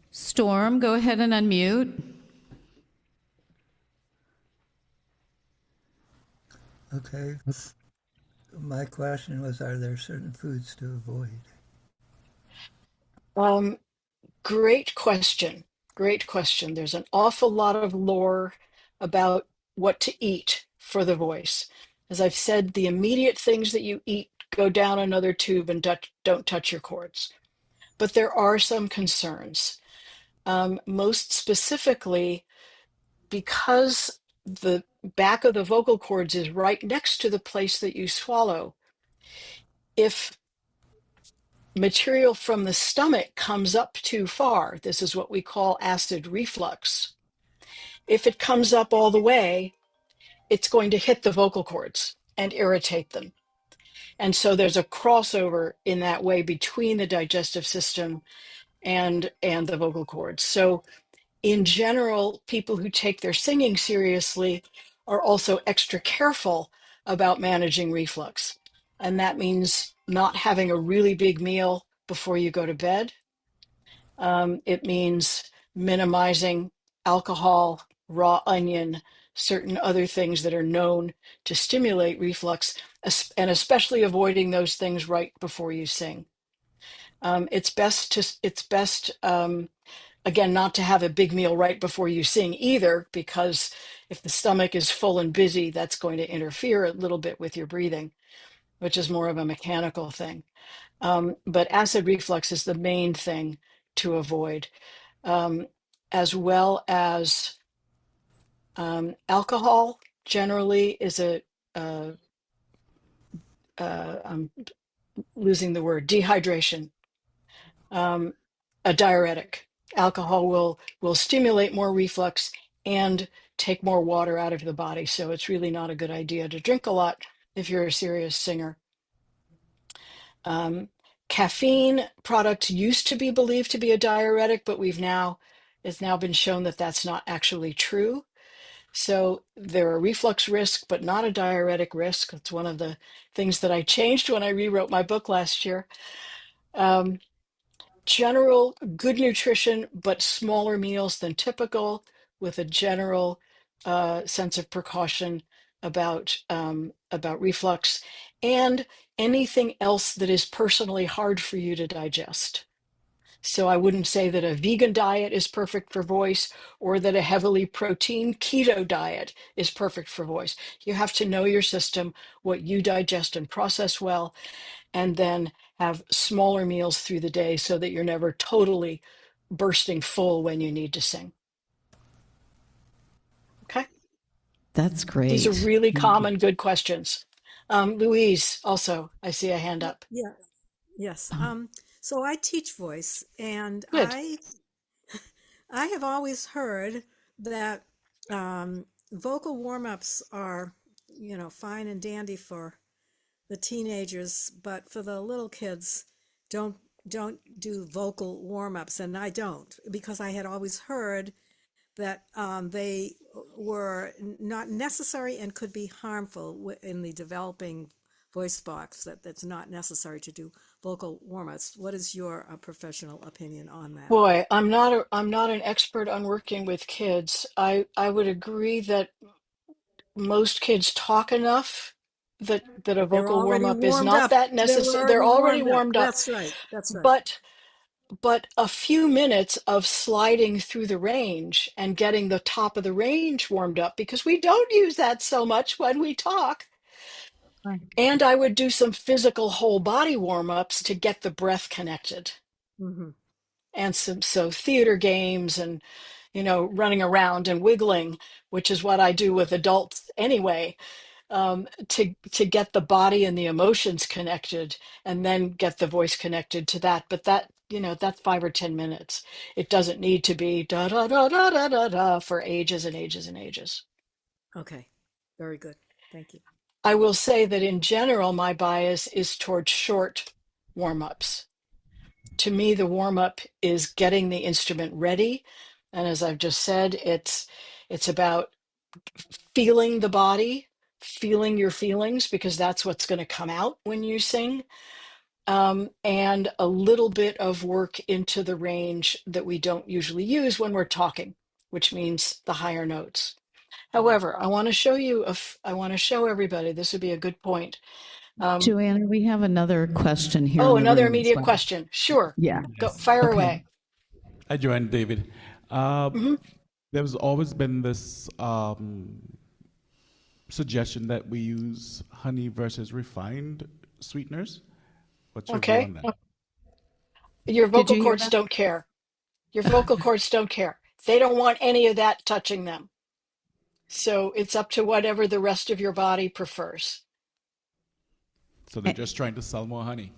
S5: Storm, go ahead and unmute.
S8: Okay. My question was, are there certain foods to avoid?
S3: Great question. Great question. There's an awful lot of lore about what to eat for the voice. As I've said, the immediate things that you eat go down another tube and don't touch your cords. But there are some concerns. Most specifically, because the back of the vocal cords is right next to the place that you swallow, if material from the stomach comes up too far, this is what we call acid reflux. If it comes up all the way, it's going to hit the vocal cords and irritate them. And so there's a crossover in that way between the digestive system and the vocal cords. So in general, people who take their singing seriously are also extra careful about managing reflux. And that means not having a really big meal before you go to bed. It means minimizing alcohol, raw onion, certain other things that are known to stimulate reflux, and especially avoiding those things right before you sing. It's best, again, not to have a big meal right before you sing either, because if the stomach is full and busy, that's going to interfere a little bit with your breathing, which is more of a mechanical thing. But acid reflux is the main thing to avoid, as well as alcohol generally is I'm losing the word, dehydration, a diuretic. Alcohol will stimulate more reflux and take more water out of the body. So it's really not a good idea to drink a lot if you're a serious singer. Caffeine products used to be believed to be a diuretic, but it's now been shown that that's not actually true. So they're a reflux risk, but not a diuretic risk. It's one of the things that I changed when I rewrote my book last year. General good nutrition, but smaller meals than typical, with a general sense of precaution about reflux, and anything else that is personally hard for you to digest. So I wouldn't say that a vegan diet is perfect for voice, or that a heavily protein keto diet is perfect for voice. You have to know your system, what you digest and process well, and then have smaller meals through the day so that you're never totally bursting full when you need to sing. Okay?
S5: That's great.
S3: These are really common, good questions. Louise, also, I see a hand up.
S9: Yeah. Yes. So I teach voice, and
S3: Good.
S9: I have always heard that vocal warm-ups are, fine and dandy for the teenagers, but for the little kids, don't don't do vocal warm-ups, and I don't, because I had always heard that they were not necessary and could be harmful in the developing voice box. That's not necessary to do vocal warm-ups. What is your professional opinion on that?
S3: Boy, I'm not an expert on working with kids. I would agree that most kids talk enough that a
S9: They're
S3: vocal warm
S9: already
S3: up is
S9: warmed
S3: not
S9: up.
S3: that
S9: They're
S3: necessary. They're
S9: already
S3: already
S9: warmed up.
S3: warmed up,
S9: That's right. That's right.
S3: but a few minutes of sliding through the range and getting the top of the range warmed up, because we don't use that so much when we talk.
S9: Right.
S3: And I would do some physical whole body warm ups to get the breath connected.
S9: Mm-hmm.
S3: And so theater games and running around and wiggling, which is what I do with adults anyway, to get the body and the emotions connected, and then get the voice connected to that. But that's 5 or 10 minutes. It doesn't need to be da da da da da da da for ages and ages and ages.
S9: Okay. Very good. Thank you.
S3: I will say that in general, my bias is towards short warm-ups. To me, the warm-up is getting the instrument ready. And as I've just said, it's about feeling the body, feeling your feelings, because that's what's going to come out when you sing. And a little bit of work into the range that we don't usually use when we're talking, which means the higher notes. However, I want to show I want to show everybody, this would be a good point.
S5: Joanna, we have another question here
S3: Oh,
S5: in the
S3: another
S5: room as
S3: immediate
S5: well.
S3: question. Sure.
S5: Yeah.
S3: Go, fire
S5: Okay.
S3: away.
S10: Hi, Joanne, David.
S3: Mhm.
S10: There's always been this suggestion that we use honey versus refined sweeteners. What's your view
S3: Okay.
S10: on that?
S3: Your
S5: Did
S3: vocal
S5: you hear
S3: cords
S5: that?
S3: don't care. Your vocal cords don't care. They don't want any of that touching them. So it's up to whatever the rest of your body prefers.
S10: So they're just trying to sell more honey.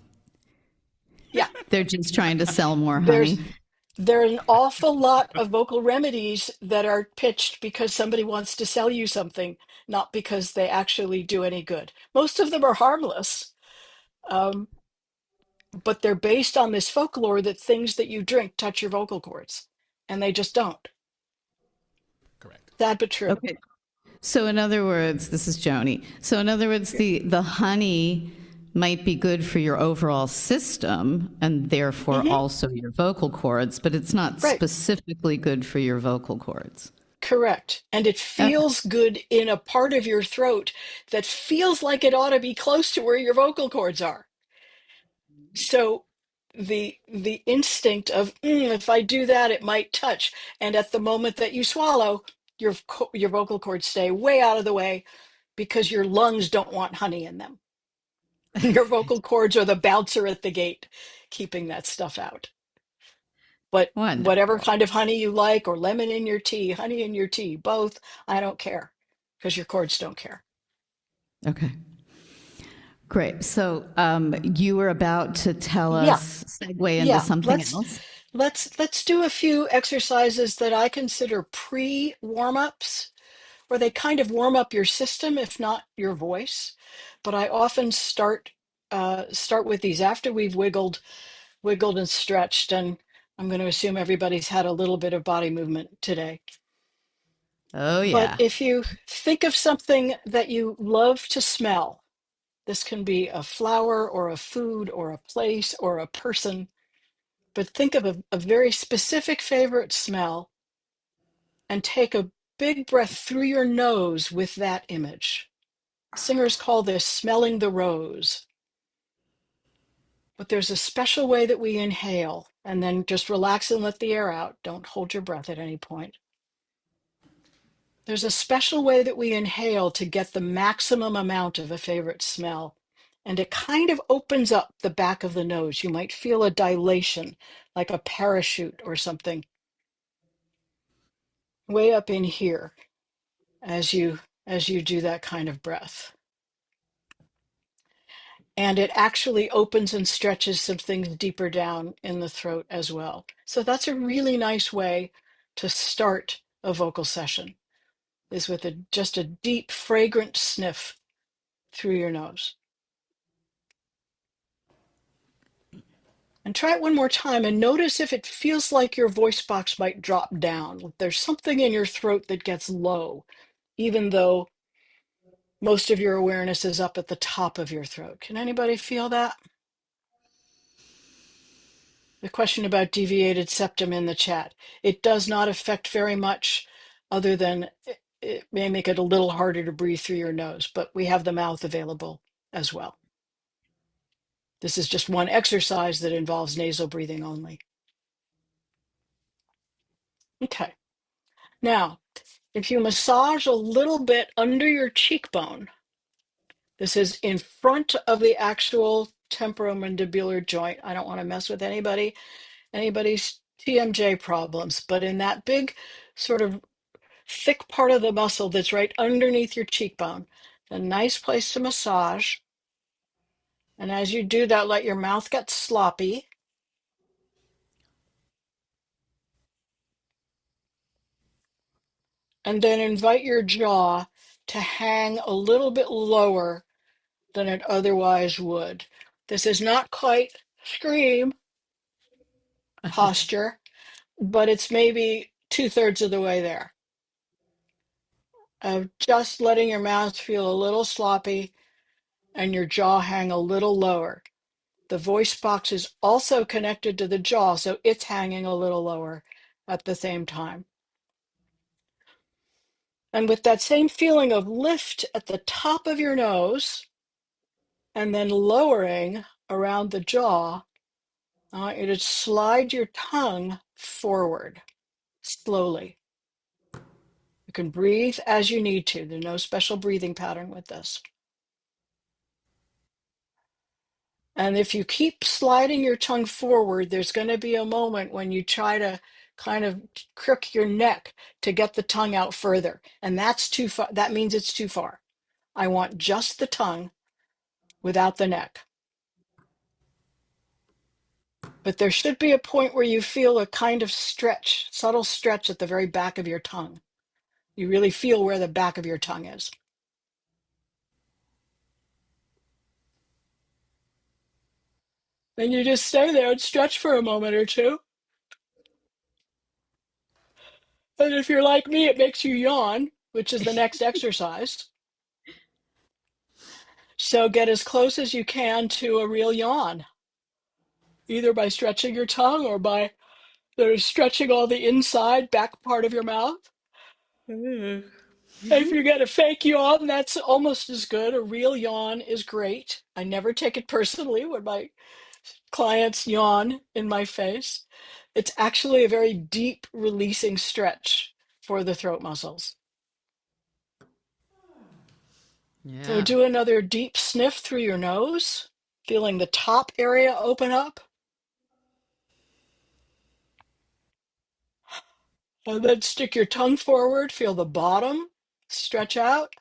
S3: Yeah.
S5: They're just trying to sell more
S3: There's
S5: honey.
S3: there's an awful lot of vocal remedies that are pitched because somebody wants to sell you something, not because they actually do any good. Most of them are harmless, but they're based on this folklore that things that you drink touch your vocal cords, and they just don't.
S10: Correct.
S3: Sad but true.
S5: Okay. So in other words, this is Joni. So in other words, the honey might be good for your overall system and therefore also your vocal cords, but it's not
S3: Right.
S5: specifically good for your vocal cords.
S3: Correct. And it
S5: Okay.
S3: feels good in a part of your throat that feels like it ought to be close to where your vocal cords are. So the instinct of if I do that, it might touch. And at the moment that you swallow, your vocal cords stay way out of the way because your lungs don't want honey in them. Your vocal cords are the bouncer at the gate, keeping that stuff out. But whatever
S5: Wonderful.
S3: kind of honey you like, or lemon in your tea, honey in your tea, both, I don't care, because your cords don't care.
S5: Okay. Great. So you were about to tell
S3: Yeah.
S5: us, segue into
S3: Yeah.
S5: something else.
S3: Let's do a few exercises that I consider pre-warm-ups, where they kind of warm up your system, if not your voice. But I often start with these after we've wiggled and stretched, and I'm going to assume everybody's had a little bit of body movement today.
S5: Oh,
S3: But
S5: yeah.
S3: if you think of something that you love to smell, this can be a flower or a food or a place or a person, but think of a very specific favorite smell and take a big breath through your nose with that image. Singers call this smelling the rose. But there's a special way that we inhale, and then just relax and let the air out. Don't hold your breath at any point. There's a special way that we inhale to get the maximum amount of a favorite smell. And it kind of opens up the back of the nose. You might feel a dilation, like a parachute or something, way up in here as you do that kind of breath. And it actually opens and stretches some things deeper down in the throat as well. So that's a really nice way to start a vocal session, is with just a deep, fragrant sniff through your nose. And try it one more time and notice if it feels like your voice box might drop down. There's something in your throat that gets low, even though most of your awareness is up at the top of your throat. Can anybody feel that? The question about deviated septum in the chat. It does not affect very much, other than it may make it a little harder to breathe through your nose, but we have the mouth available as well. This is just one exercise that involves nasal breathing only. Okay. Now, if you massage a little bit under your cheekbone, this is in front of the actual temporomandibular joint. I don't want to mess with anybody's TMJ problems, but in that big sort of thick part of the muscle that's right underneath your cheekbone, a nice place to massage. And as you do that, let your mouth get sloppy. And then invite your jaw to hang a little bit lower than it otherwise would. This is not quite scream posture, but it's maybe 2/3 of the way there. Of just letting your mouth feel a little sloppy and your jaw hang a little lower. The voice box is also connected to the jaw, so it's hanging a little lower at the same time. And with that same feeling of lift at the top of your nose and then lowering around the jaw, I want you to slide your tongue forward slowly. You can breathe as you need to. There's no special breathing pattern with this. And if you keep sliding your tongue forward, there's going to be a moment when you try to kind of crook your neck to get the tongue out further. And that's too far. That means it's too far. I want just the tongue without the neck. But there should be a point where you feel a kind of stretch, subtle stretch at the very back of your tongue. You really feel where the back of your tongue is. Then you just stay there and stretch for a moment or two. And if you're like me, it makes you yawn, which is the next exercise. So get as close as you can to a real yawn, either by stretching your tongue or by stretching all the inside back part of your mouth. If you get a fake yawn, that's almost as good. A real yawn is great. I never take it personally when my clients yawn in my face. It's actually a very deep releasing stretch for the throat muscles.
S5: Yeah.
S3: So do another deep sniff through your nose, feeling the top area open up. And then stick your tongue forward, feel the bottom stretch out.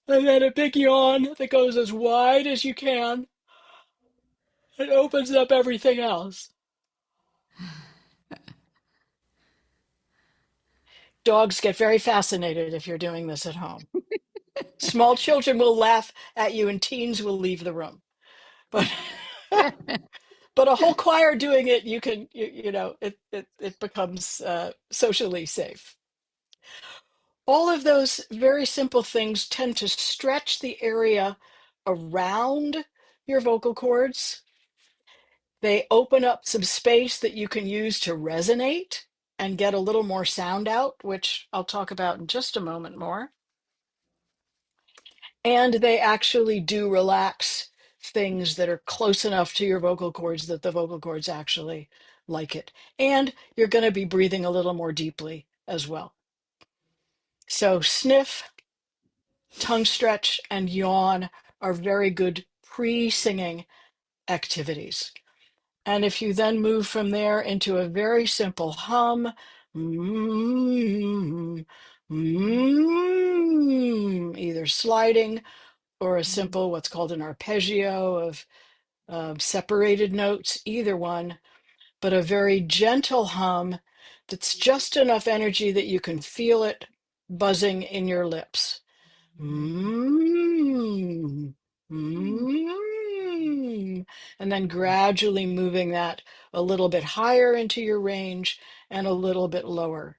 S3: And then a big yawn that goes as wide as you can. It opens up everything else. Dogs get very fascinated if you're doing this at home. Small children will laugh at you and teens will leave the room. But but a whole choir doing it, it becomes socially safe. All of those very simple things tend to stretch the area around your vocal cords. They open up some space that you can use to resonate and get a little more sound out, which I'll talk about in just a moment more. And they actually do relax things that are close enough to your vocal cords that the vocal cords actually like it. And you're going to be breathing a little more deeply as well. So sniff, tongue stretch, and yawn are very good pre-singing activities. And if you then move from there into a very simple hum, either sliding or a simple what's called an arpeggio of separated notes, either one, but a very gentle hum that's just enough energy that you can feel it buzzing in your lips. Mm, mm, and then gradually moving that a little bit higher into your range and a little bit lower.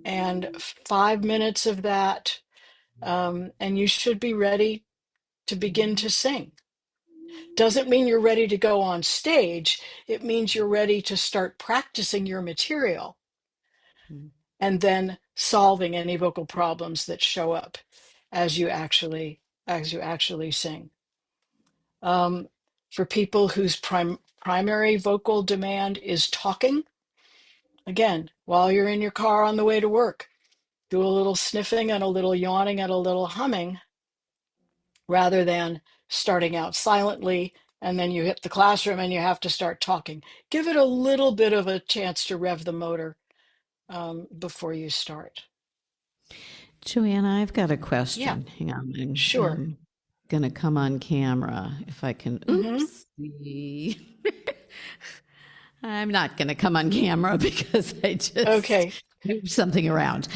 S3: And 5 minutes of that, and you should be ready to begin to sing. Doesn't mean you're ready to go on stage. It means you're ready to start practicing your material and then solving any vocal problems that show up as you actually sing. For people whose primary vocal demand is talking, again, while you're in your car on the way to work, do a little sniffing and a little yawning and a little humming rather than starting out silently and then you hit the classroom and you have to start talking. Give it a little bit of a chance to rev the motor before you start.
S5: Joanna, I've got a
S3: Yeah,
S5: question. Hang on.
S3: sure.
S5: I'm going to come on camera if I can. Oopsie. I'm not going to come on camera because I just
S3: Okay.
S5: moved something around.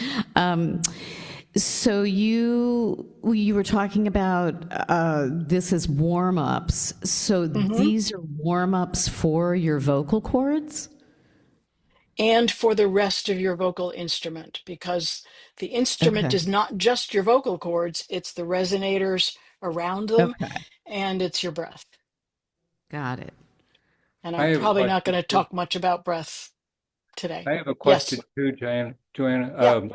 S5: So you were talking about this as warm-ups. So these are warm-ups for your vocal cords?
S3: And for the rest of your vocal instrument, because the instrument is not just your vocal cords, it's the resonators around them, and it's your breath.
S5: Got it.
S3: And I'm probably not going to talk much about breath today.
S11: I have a question too, Joanna.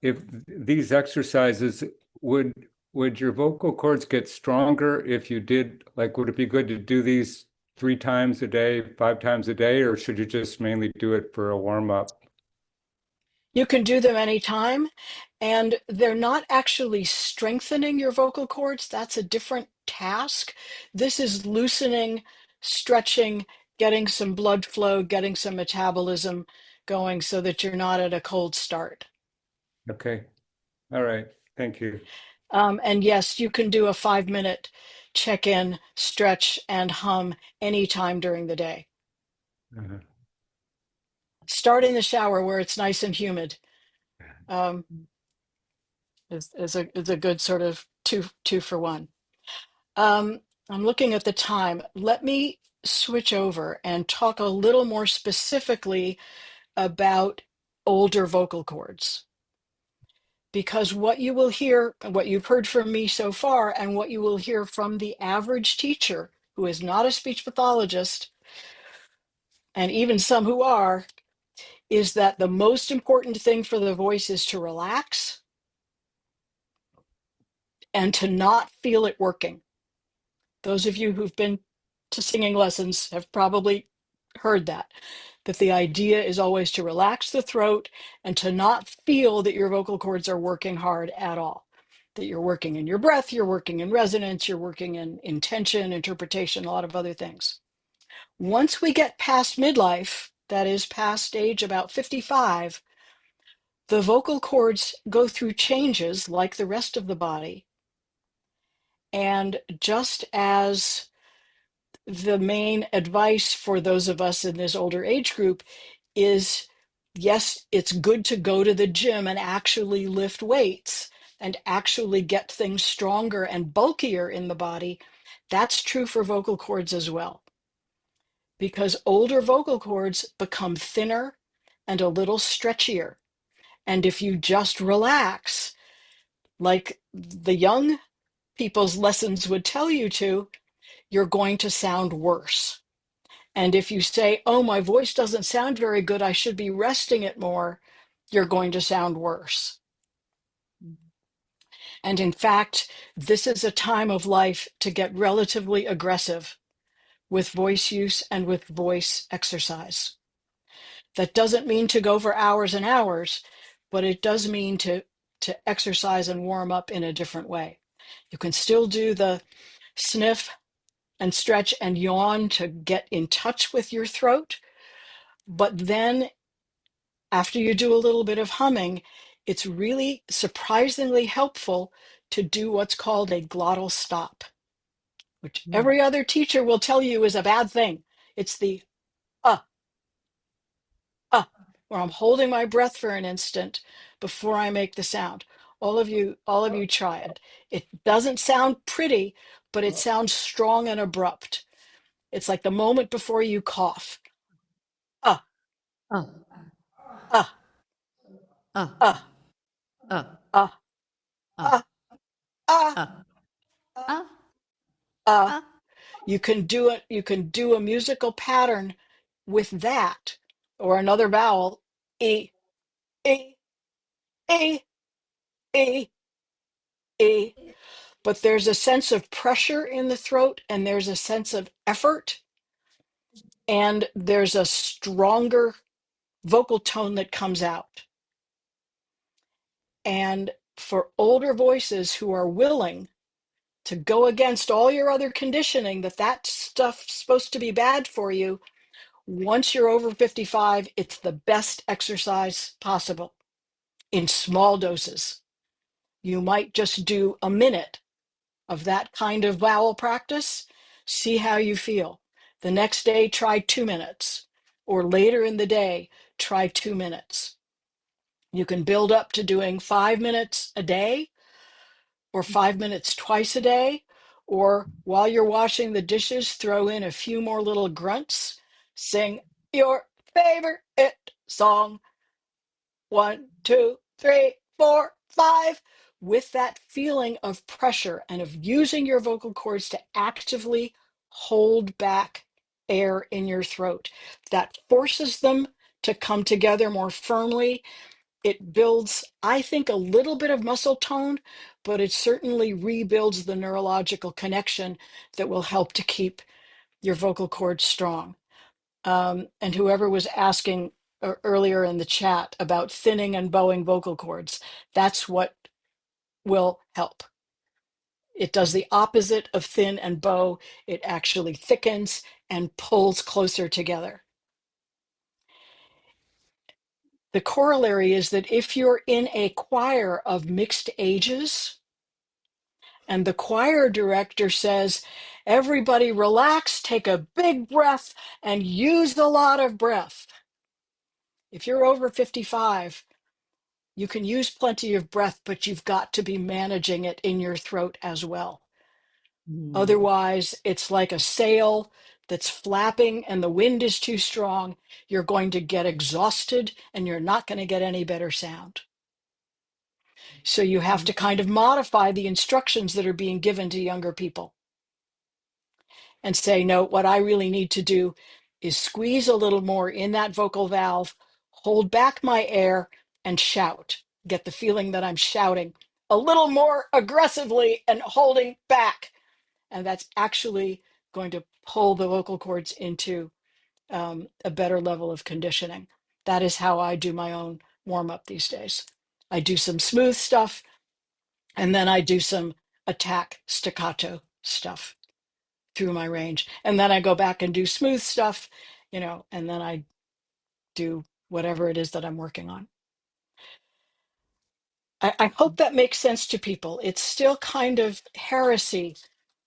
S11: If these exercises, would your vocal cords get stronger if you did, like, would it be good to do these 3 times a day, 5 times a day, or should you just mainly do it for a warm-up?
S3: You can do them anytime, and they're not actually strengthening your vocal cords. That's a different task. This is loosening, stretching, getting some blood flow, getting some metabolism going so that you're not at a cold start.
S11: Okay. All right. Thank you.
S3: And yes, you can do a 5-minute check-in, stretch, and hum anytime during the day. Start in the shower where it's nice and humid. Is a good sort of two for one. I'm looking at the time. Let me switch over and talk a little more specifically about older vocal cords. Because what you will hear, what you've heard from me so far, and what you will hear from the average teacher who is not a speech pathologist, and even some who are, is that the most important thing for the voice is to relax and to not feel it working. Those of you who've been to singing lessons have probably heard that the idea is always to relax the throat and to not feel that your vocal cords are working hard at all. That you're working in your breath, you're working in resonance, you're working in intention, interpretation, a lot of other things. Once we get past midlife, that is past age about 55, the vocal cords go through changes like the rest of the body. And just as the main advice for those of us in this older age group is, yes, it's good to go to the gym and actually lift weights and actually get things stronger and bulkier in the body. That's true for vocal cords as well. Because older vocal cords become thinner and a little stretchier. And if you just relax, like the young people's lessons would tell you to, you're going to sound worse. And if you say, oh, my voice doesn't sound very good, I should be resting it more, you're going to sound worse. And in fact, this is a time of life to get relatively aggressive with voice use and with voice exercise. That doesn't mean to go for hours and hours, but it does mean to exercise and warm up in a different way. You can still do the sniff and stretch and yawn to get in touch with your throat. But then after you do a little bit of humming, it's really surprisingly helpful to do what's called a glottal stop, which every other teacher will tell you is a bad thing. It's the where I'm holding my breath for an instant before I make the sound. All of you try it. It doesn't sound pretty, but it sounds strong and abrupt. It's like the moment before you cough. Uh,
S7: Uh,
S3: uh,
S7: uh,
S3: uh,
S7: uh,
S3: uh,
S7: uh,
S3: uh,
S7: uh, uh,
S3: uh.
S7: uh.
S3: You can do it. You can do a musical pattern with that, or another vowel, e, e, e, e, e. But there's a sense of pressure in the throat, and there's a sense of effort, and there's a stronger vocal tone that comes out. And for older voices who are willing to go against all your other conditioning that stuff's supposed to be bad for you, once you're over 55, it's the best exercise possible in small doses. You might just do a minute of that kind of vowel practice, see how you feel. The next day, try 2 minutes, or later in the day, try 2 minutes. You can build up to doing 5 minutes a day, or 5 minutes twice a day, or while you're washing the dishes, throw in a few more little grunts. Sing your favorite song. 1, 2, 3, 4, 5, with that feeling of pressure and of using your vocal cords to actively hold back air in your throat. That forces them to come together more firmly. It builds, I think, a little bit of muscle tone, but it certainly rebuilds the neurological connection that will help to keep your vocal cords strong. And whoever was asking earlier in the chat about thinning and bowing vocal cords, that's what will help. It does the opposite of thin and bow. It actually thickens and pulls closer together. The corollary is that if you're in a choir of mixed ages and the choir director says, everybody relax, take a big breath, and use a lot of breath. If you're over 55, you can use plenty of breath, but you've got to be managing it in your throat as well. Otherwise, it's like a sail that's flapping and the wind is too strong. You're going to get exhausted and you're not going to get any better sound. So you have to kind of modify the instructions that are being given to younger people and say, no, what I really need to do is squeeze a little more in that vocal valve, hold back my air, and shout. Get the feeling that I'm shouting a little more aggressively and holding back. And that's actually going to pull the vocal cords into a better level of conditioning. That is how I do my own warm-up these days. I do some smooth stuff, and then I do some attack staccato stuff through my range. And then I go back and do smooth stuff, and then I do whatever it is that I'm working on. I hope that makes sense to people. It's still kind of heresy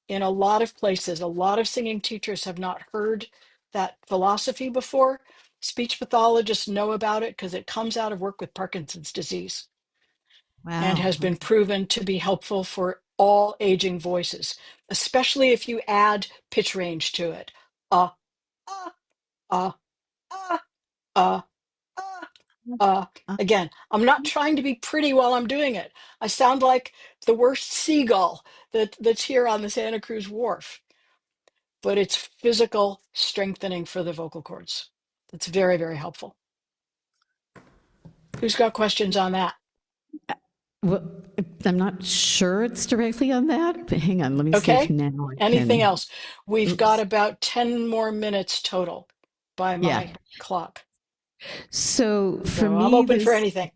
S3: in a lot of places. A lot of singing teachers have not heard that philosophy before. Speech pathologists know about it because it comes out of work with Parkinson's disease.
S5: Wow.
S3: And has been proven to be helpful for all aging voices, especially if you add pitch range to it. Again, I'm not trying to be pretty while I'm doing it. I sound like the worst seagull that's here on the Santa Cruz Wharf. But it's physical strengthening for the vocal cords. It's very, very helpful. Who's got questions on that?
S5: Well, I'm not sure it's directly on that, but hang on, let me see if now I
S3: Anything
S5: can...
S3: else? We've got about 10 more minutes total by my clock.
S5: So for me,
S3: I'm open for anything.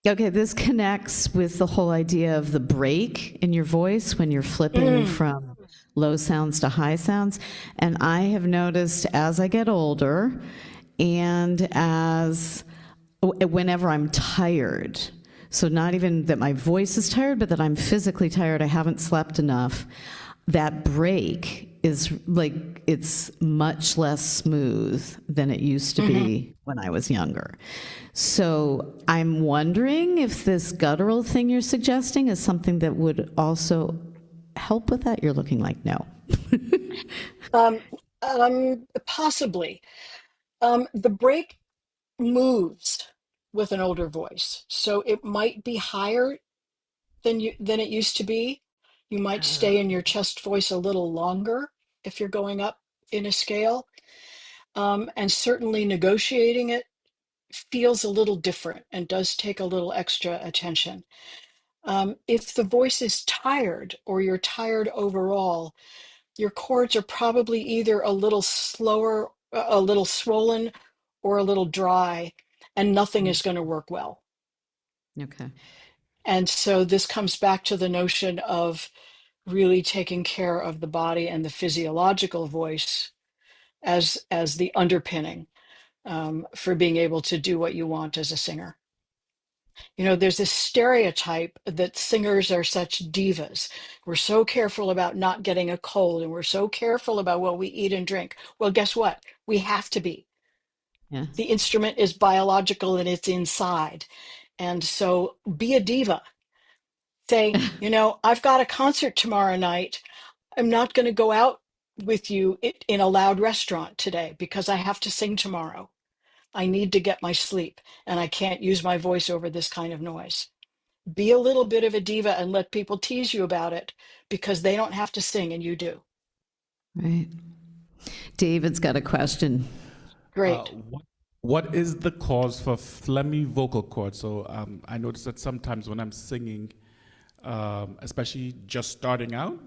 S5: Okay, this connects with the whole idea of the break in your voice when you're flipping from low sounds to high sounds. And I have noticed as I get older and whenever I'm tired, So not even that my voice is tired, but that I'm physically tired. I haven't slept enough. That break is like, it's much less smooth than it used to be when I was younger. So I'm wondering if this guttural thing you're suggesting is something that would also help with that. You're looking like no.
S3: Possibly. The break moves with an older voice, so it might be higher than it used to be. You might stay in your chest voice a little longer if you're going up in a scale, and certainly negotiating it feels a little different and does take a little extra attention. If the voice is tired or you're tired overall, your chords are probably either a little slower, a little swollen, or a little dry, and nothing is going to work well.
S5: Okay.
S3: And so this comes back to the notion of really taking care of the body and the physiological voice as the underpinning for being able to do what you want as a singer. You know, there's this stereotype that singers are such divas. We're so careful about not getting a cold, and we're so careful about what we eat and drink. Well, guess what? We have to be.
S5: Yes.
S3: The instrument is biological and it's inside. And so be a diva. Say, you know, I've got a concert tomorrow night. I'm not going to go out with you in a loud restaurant today because I have to sing tomorrow. I need to get my sleep, and I can't use my voice over this kind of noise. Be a little bit of a diva and let people tease you about it, because they don't have to sing and you do.
S5: Right. David's got a question.
S3: Great.
S10: What is the cause for phlegmy vocal cords? So I notice that sometimes when I'm singing, especially just starting out,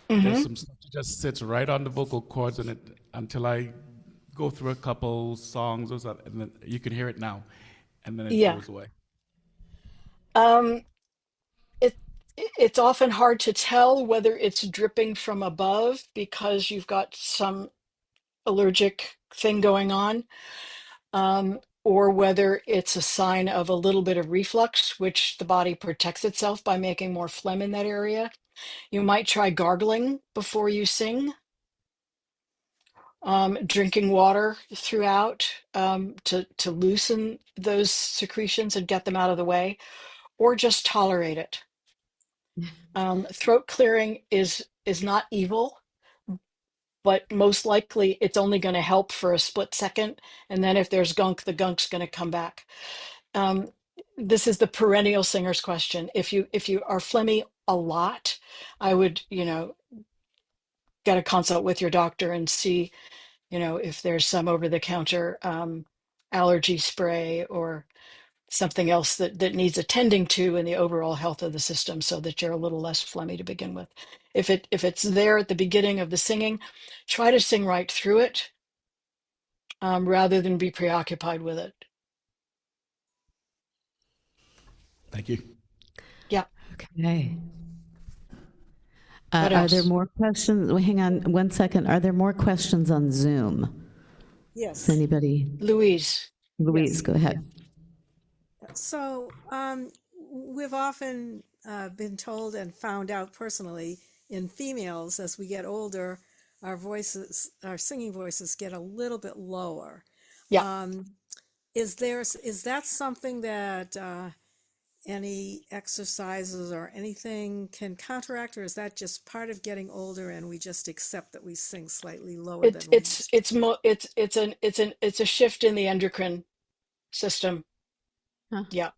S10: there's some stuff that just sits right on the vocal cords, and until I go through a couple songs or something, and then you can hear it now, and then it goes away.
S3: It's often hard to tell whether it's dripping from above because you've got some allergic thing going on, or whether it's a sign of a little bit of reflux, which the body protects itself by making more phlegm in that area. You might try gargling before you sing. Drinking water throughout to loosen those secretions and get them out of the way, or just tolerate it. Throat clearing is not evil, but most likely it's only going to help for a split second, and then if there's gunk, the gunk's going to come back. This is the perennial singer's question. If you are phlegmy a lot, I would, get a consult with your doctor and see if there's some over-the-counter allergy spray or something else that needs attending to in the overall health of the system, so that you're a little less phlegmy to begin with. If it's there at the beginning of the singing, try to sing right through it rather than be preoccupied with it.
S10: Thank you.
S3: Yeah.
S5: Okay. Are there more questions? Hang on one second. Are there more questions on Zoom?
S9: Yes.
S5: Does anybody?
S3: Louise,
S5: yes. Go ahead.
S9: So we've often been told and found out personally in females as we get older, our singing voices get a little bit lower.
S3: Yeah.
S9: Is that something that any exercises or anything can counteract, or is that just part of getting older and we just accept that we sing slightly lower than we used to?
S3: It's a shift in the endocrine system.
S5: Huh.
S3: Yeah.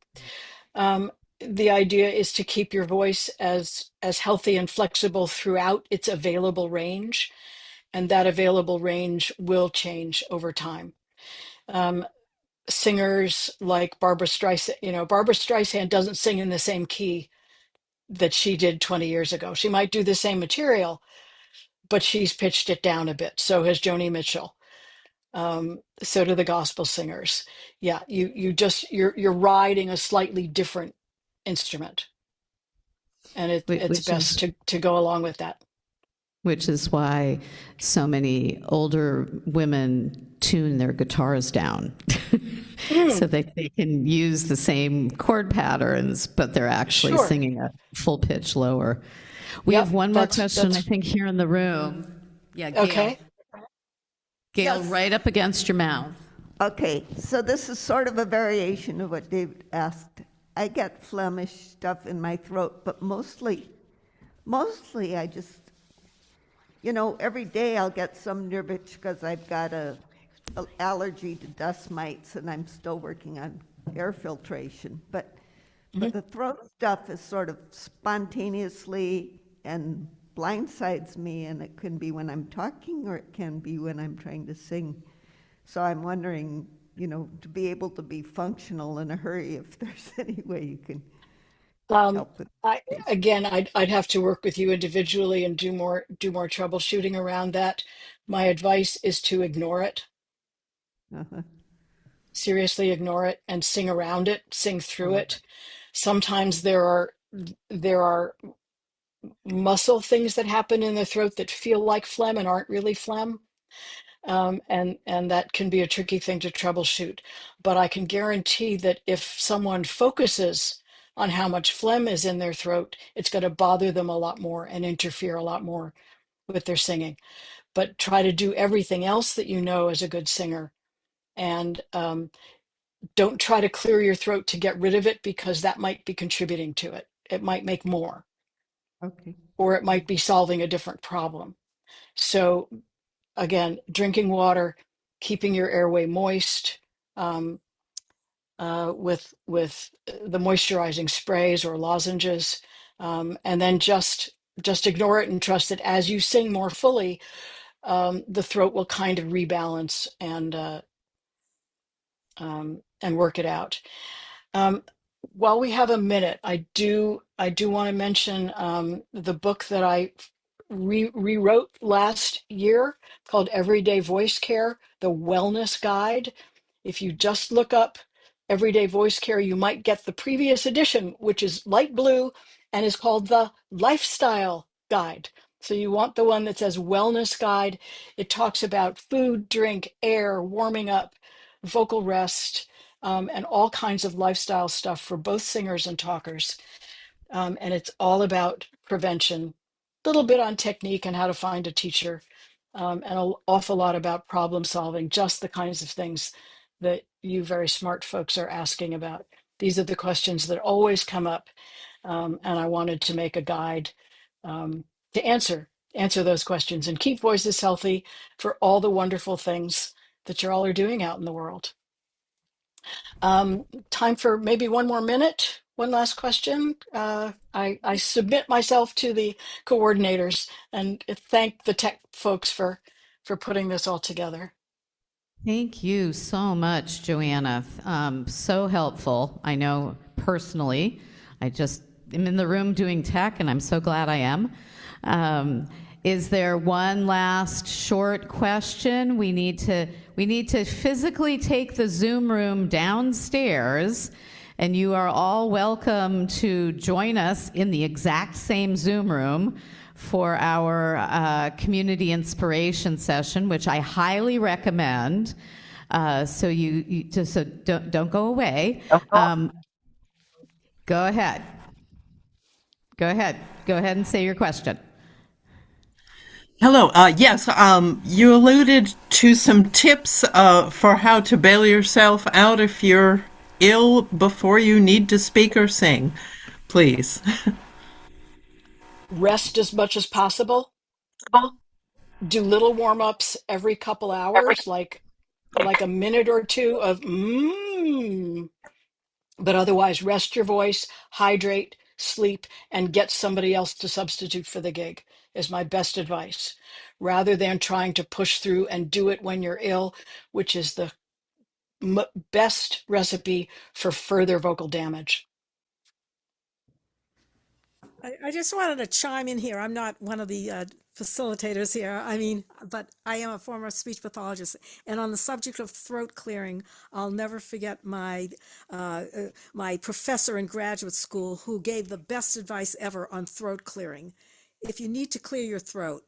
S3: The idea is to keep your voice as healthy and flexible throughout its available range, and that available range will change over time. Singers like Barbra Streisand, Barbra Streisand doesn't sing in the same key that she did 20 years ago. She might do the same material, but she's pitched it down a bit. So has Joni Mitchell. So do the gospel singers. Yeah, you're riding a slightly different instrument, and it's best to go along with that.
S5: Which is why so many older women tune their guitars down so they can use the same chord patterns, but they're actually
S3: Sure.
S5: singing a full pitch lower. We
S3: Yep,
S5: have one more
S3: that's
S5: question, I
S3: that's
S5: think, here in the room. Yeah, Gail.
S3: okay.
S5: Gail,
S6: Yes.
S5: right up against your mouth.
S6: Okay, so this is sort of a variation of what David asked. I get phlegmish stuff in my throat, but mostly I just, every day I'll get some nerve itch because I've got a allergy to dust mites, and I'm still working on air filtration. But the throat stuff is sort of spontaneously and blindsides me, and it can be when I'm talking or it can be when I'm trying to sing. So I'm wondering, to be able to be functional in a hurry, if there's any way you can help with this.
S3: I'd have to work with you individually and do more troubleshooting around that. My advice is to ignore it.
S6: Uh-huh.
S3: Seriously ignore it and sing around it, sing through it. Sometimes there are muscle things that happen in the throat that feel like phlegm and aren't really phlegm. And that can be a tricky thing to troubleshoot. But I can guarantee that if someone focuses on how much phlegm is in their throat, it's going to bother them a lot more and interfere a lot more with their singing. But try to do everything else that you know as a good singer, and don't try to clear your throat to get rid of it, because that might be contributing to it. It might make more,
S6: Okay.
S3: or it might be solving a different problem. So again, drinking water, keeping your airway moist, um, with the moisturizing sprays or lozenges, and then just ignore it and trust that as you sing more fully, the throat will kind of rebalance and work it out. While we have a minute, I do want to mention the book that I rewrote last year called Everyday Voice Care, the Wellness Guide. If you just look up Everyday Voice Care, you might get the previous edition, which is light blue and is called the Lifestyle Guide. So you want the one that says Wellness Guide. It talks about food, drink, air, warming up, vocal rest, and all kinds of lifestyle stuff for both singers and talkers. And it's all about prevention, a little bit on technique and how to find a teacher, and an awful lot about problem solving, just the kinds of things that you very smart folks are asking about. These are the questions that always come up, and I wanted to make a guide to answer those questions and keep voices healthy for all the wonderful things that you all are doing out in the world. Time for maybe one more minute. One last question. I submit myself to the coordinators and thank the tech folks for putting this all together.
S5: Thank you so much, Joanna. So helpful. I know personally, I just am in the room doing tech, and I'm so glad I am. Is there one last short question? We need to physically take the Zoom room downstairs, and you are all welcome to join us in the exact same Zoom room for our community inspiration session, which I highly recommend. So you just don't go away. Go ahead. Go ahead and say your question.
S12: Hello. Yes, you alluded to some tips for how to bail yourself out if you're ill before you need to speak or sing. Please.
S3: Rest as much as possible. Do little warm-ups every couple hours, like a minute or two of but otherwise rest your voice, hydrate, sleep, and get somebody else to substitute for the gig is my best advice, rather than trying to push through and do it when you're ill, which is the best recipe for further vocal damage.
S9: I just wanted to chime in here. I'm not one of the facilitators here. But I am a former speech pathologist. And on the subject of throat clearing, I'll never forget my professor in graduate school who gave the best advice ever on throat clearing. If you need to clear your throat,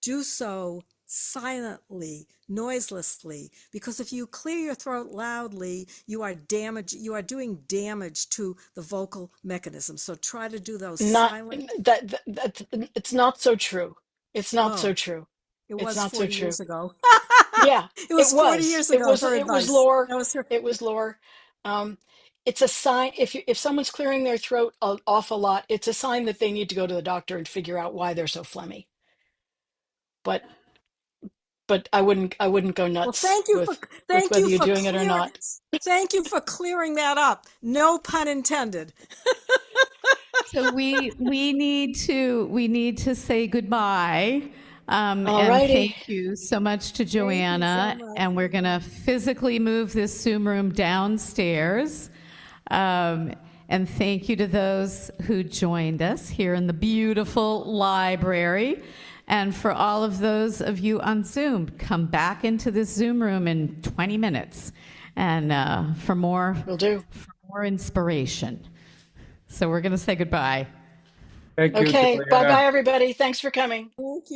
S9: do so silently, noiselessly, because if you clear your throat loudly, you are doing damage to the vocal mechanism. So try to do those
S3: Not
S9: silent.
S3: that it's not so true. It's not so
S9: Oh,
S3: true.
S9: it
S3: It's
S9: was
S3: not so
S9: 40
S3: true.
S9: years ago.
S3: Yeah,
S9: It was 40 years ago, her
S3: it was
S9: advice.
S3: lore.
S9: That was her.
S3: It was lore. It's a sign if someone's clearing their throat off a lot, it's a sign that they need to go to the doctor and figure out why they're so phlegmy. But I wouldn't go
S9: Well,
S3: nuts
S9: thank you
S3: with whether
S9: you
S3: you're
S9: for
S3: doing it or not.
S9: thank you for clearing that up. No pun intended.
S5: So we need to say goodbye. And
S3: Alrighty.
S5: thank you so much to Joanna.
S9: so much.
S5: And we're going to physically move this Zoom room downstairs. And thank you to those who joined us here in the beautiful library. And for all of those of you on Zoom, come back into this Zoom room in 20 minutes and for more inspiration. So we're going to say goodbye.
S11: Thank you.
S3: Okay,
S11: Joanna.
S3: bye-bye, everybody. Thanks for coming.
S9: Thank you.